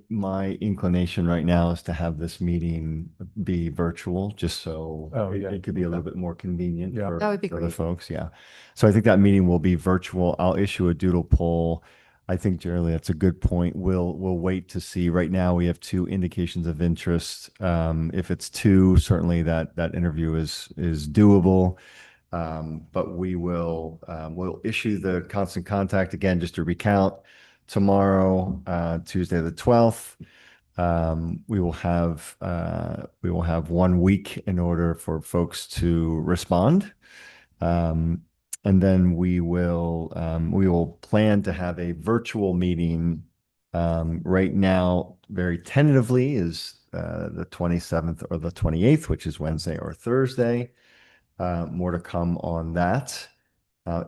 inclination right now is to have this meeting be virtual, just so Oh, yeah. it could be a little bit more convenient Yeah. for That would be other great. folks. Yeah. So I think that meeting will be virtual. I'll issue a doodle poll. I think, Jerry, that's a good point. We'll wait to see. Right now, we have 2 indications of interest. If it's 2, certainly that interview is doable. But we'll issue the constant contact again, just to recount, tomorrow, Tuesday the 12th, We will have 1 week in order for folks to respond. And then we will plan to have a virtual meeting. Right now, very tentatively is the 27th or the 28th, which is Wednesday or Thursday. More to come on that.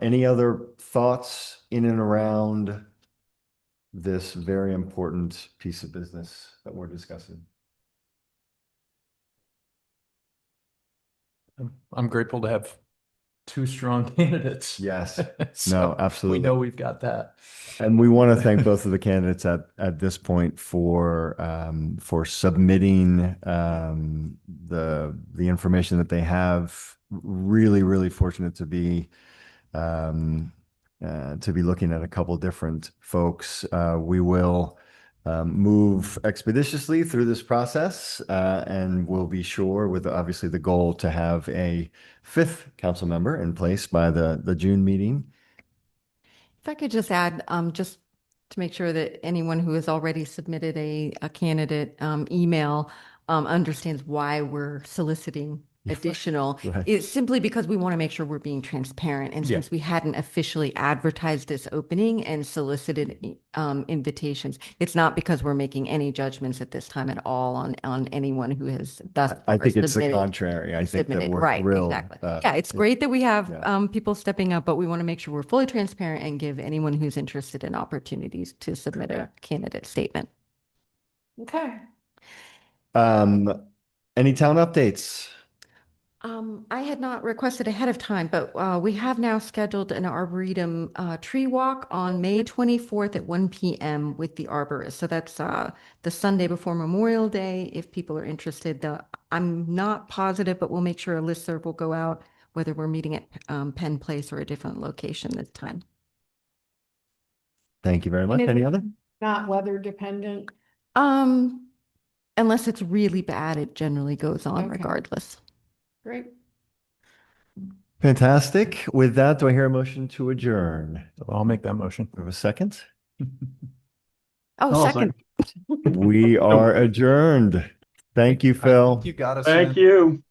Any other thoughts in and around this very important piece of business that we're discussing? I'm grateful to have two strong candidates. Yes. So No, absolutely. We know we've got that. And we want to thank both of the candidates at this point for submitting the information that they have. Really, really fortunate to be looking at a couple different folks. We will move expeditiously through this process, and we'll be sure, with obviously the goal to have a 5th council member in place by the June meeting. If I could just add, just to make sure that anyone who has already submitted a candidate email understands why we're soliciting additional. Right. It's simply because we want to make sure we're being transparent. And Yeah. since we hadn't officially advertised this opening and solicited invitations, it's not because we're making any judgments at this time at all on anyone who has thus I think it's the submitted- contrary. I think that submitted. we're Right, thrilled. exactly. Yeah, it's great that we have yeah. people stepping up, but we want to make sure we're fully transparent and give anyone who's interested in opportunities to submit a candidate statement. Okay. Any town updates? I had not requested ahead of time, but we have now scheduled an Arboretum tree walk on May 24th at 1 p.m. with the arborist. So that's the Sunday before Memorial Day. If people are interested, I'm not positive, but we'll make sure a listserv will go out, whether we're meeting at Penn Place or a different location this time. Thank you very much. is Any it- other? Not weather dependent. Unless it's really bad, it generally goes on Okay. regardless. Great. Fantastic. With that, do I hear a motion to adjourn? I'll make that motion. We have a second? Oh, second. We are adjourned. Thank you, Phil. You got us. Thank you.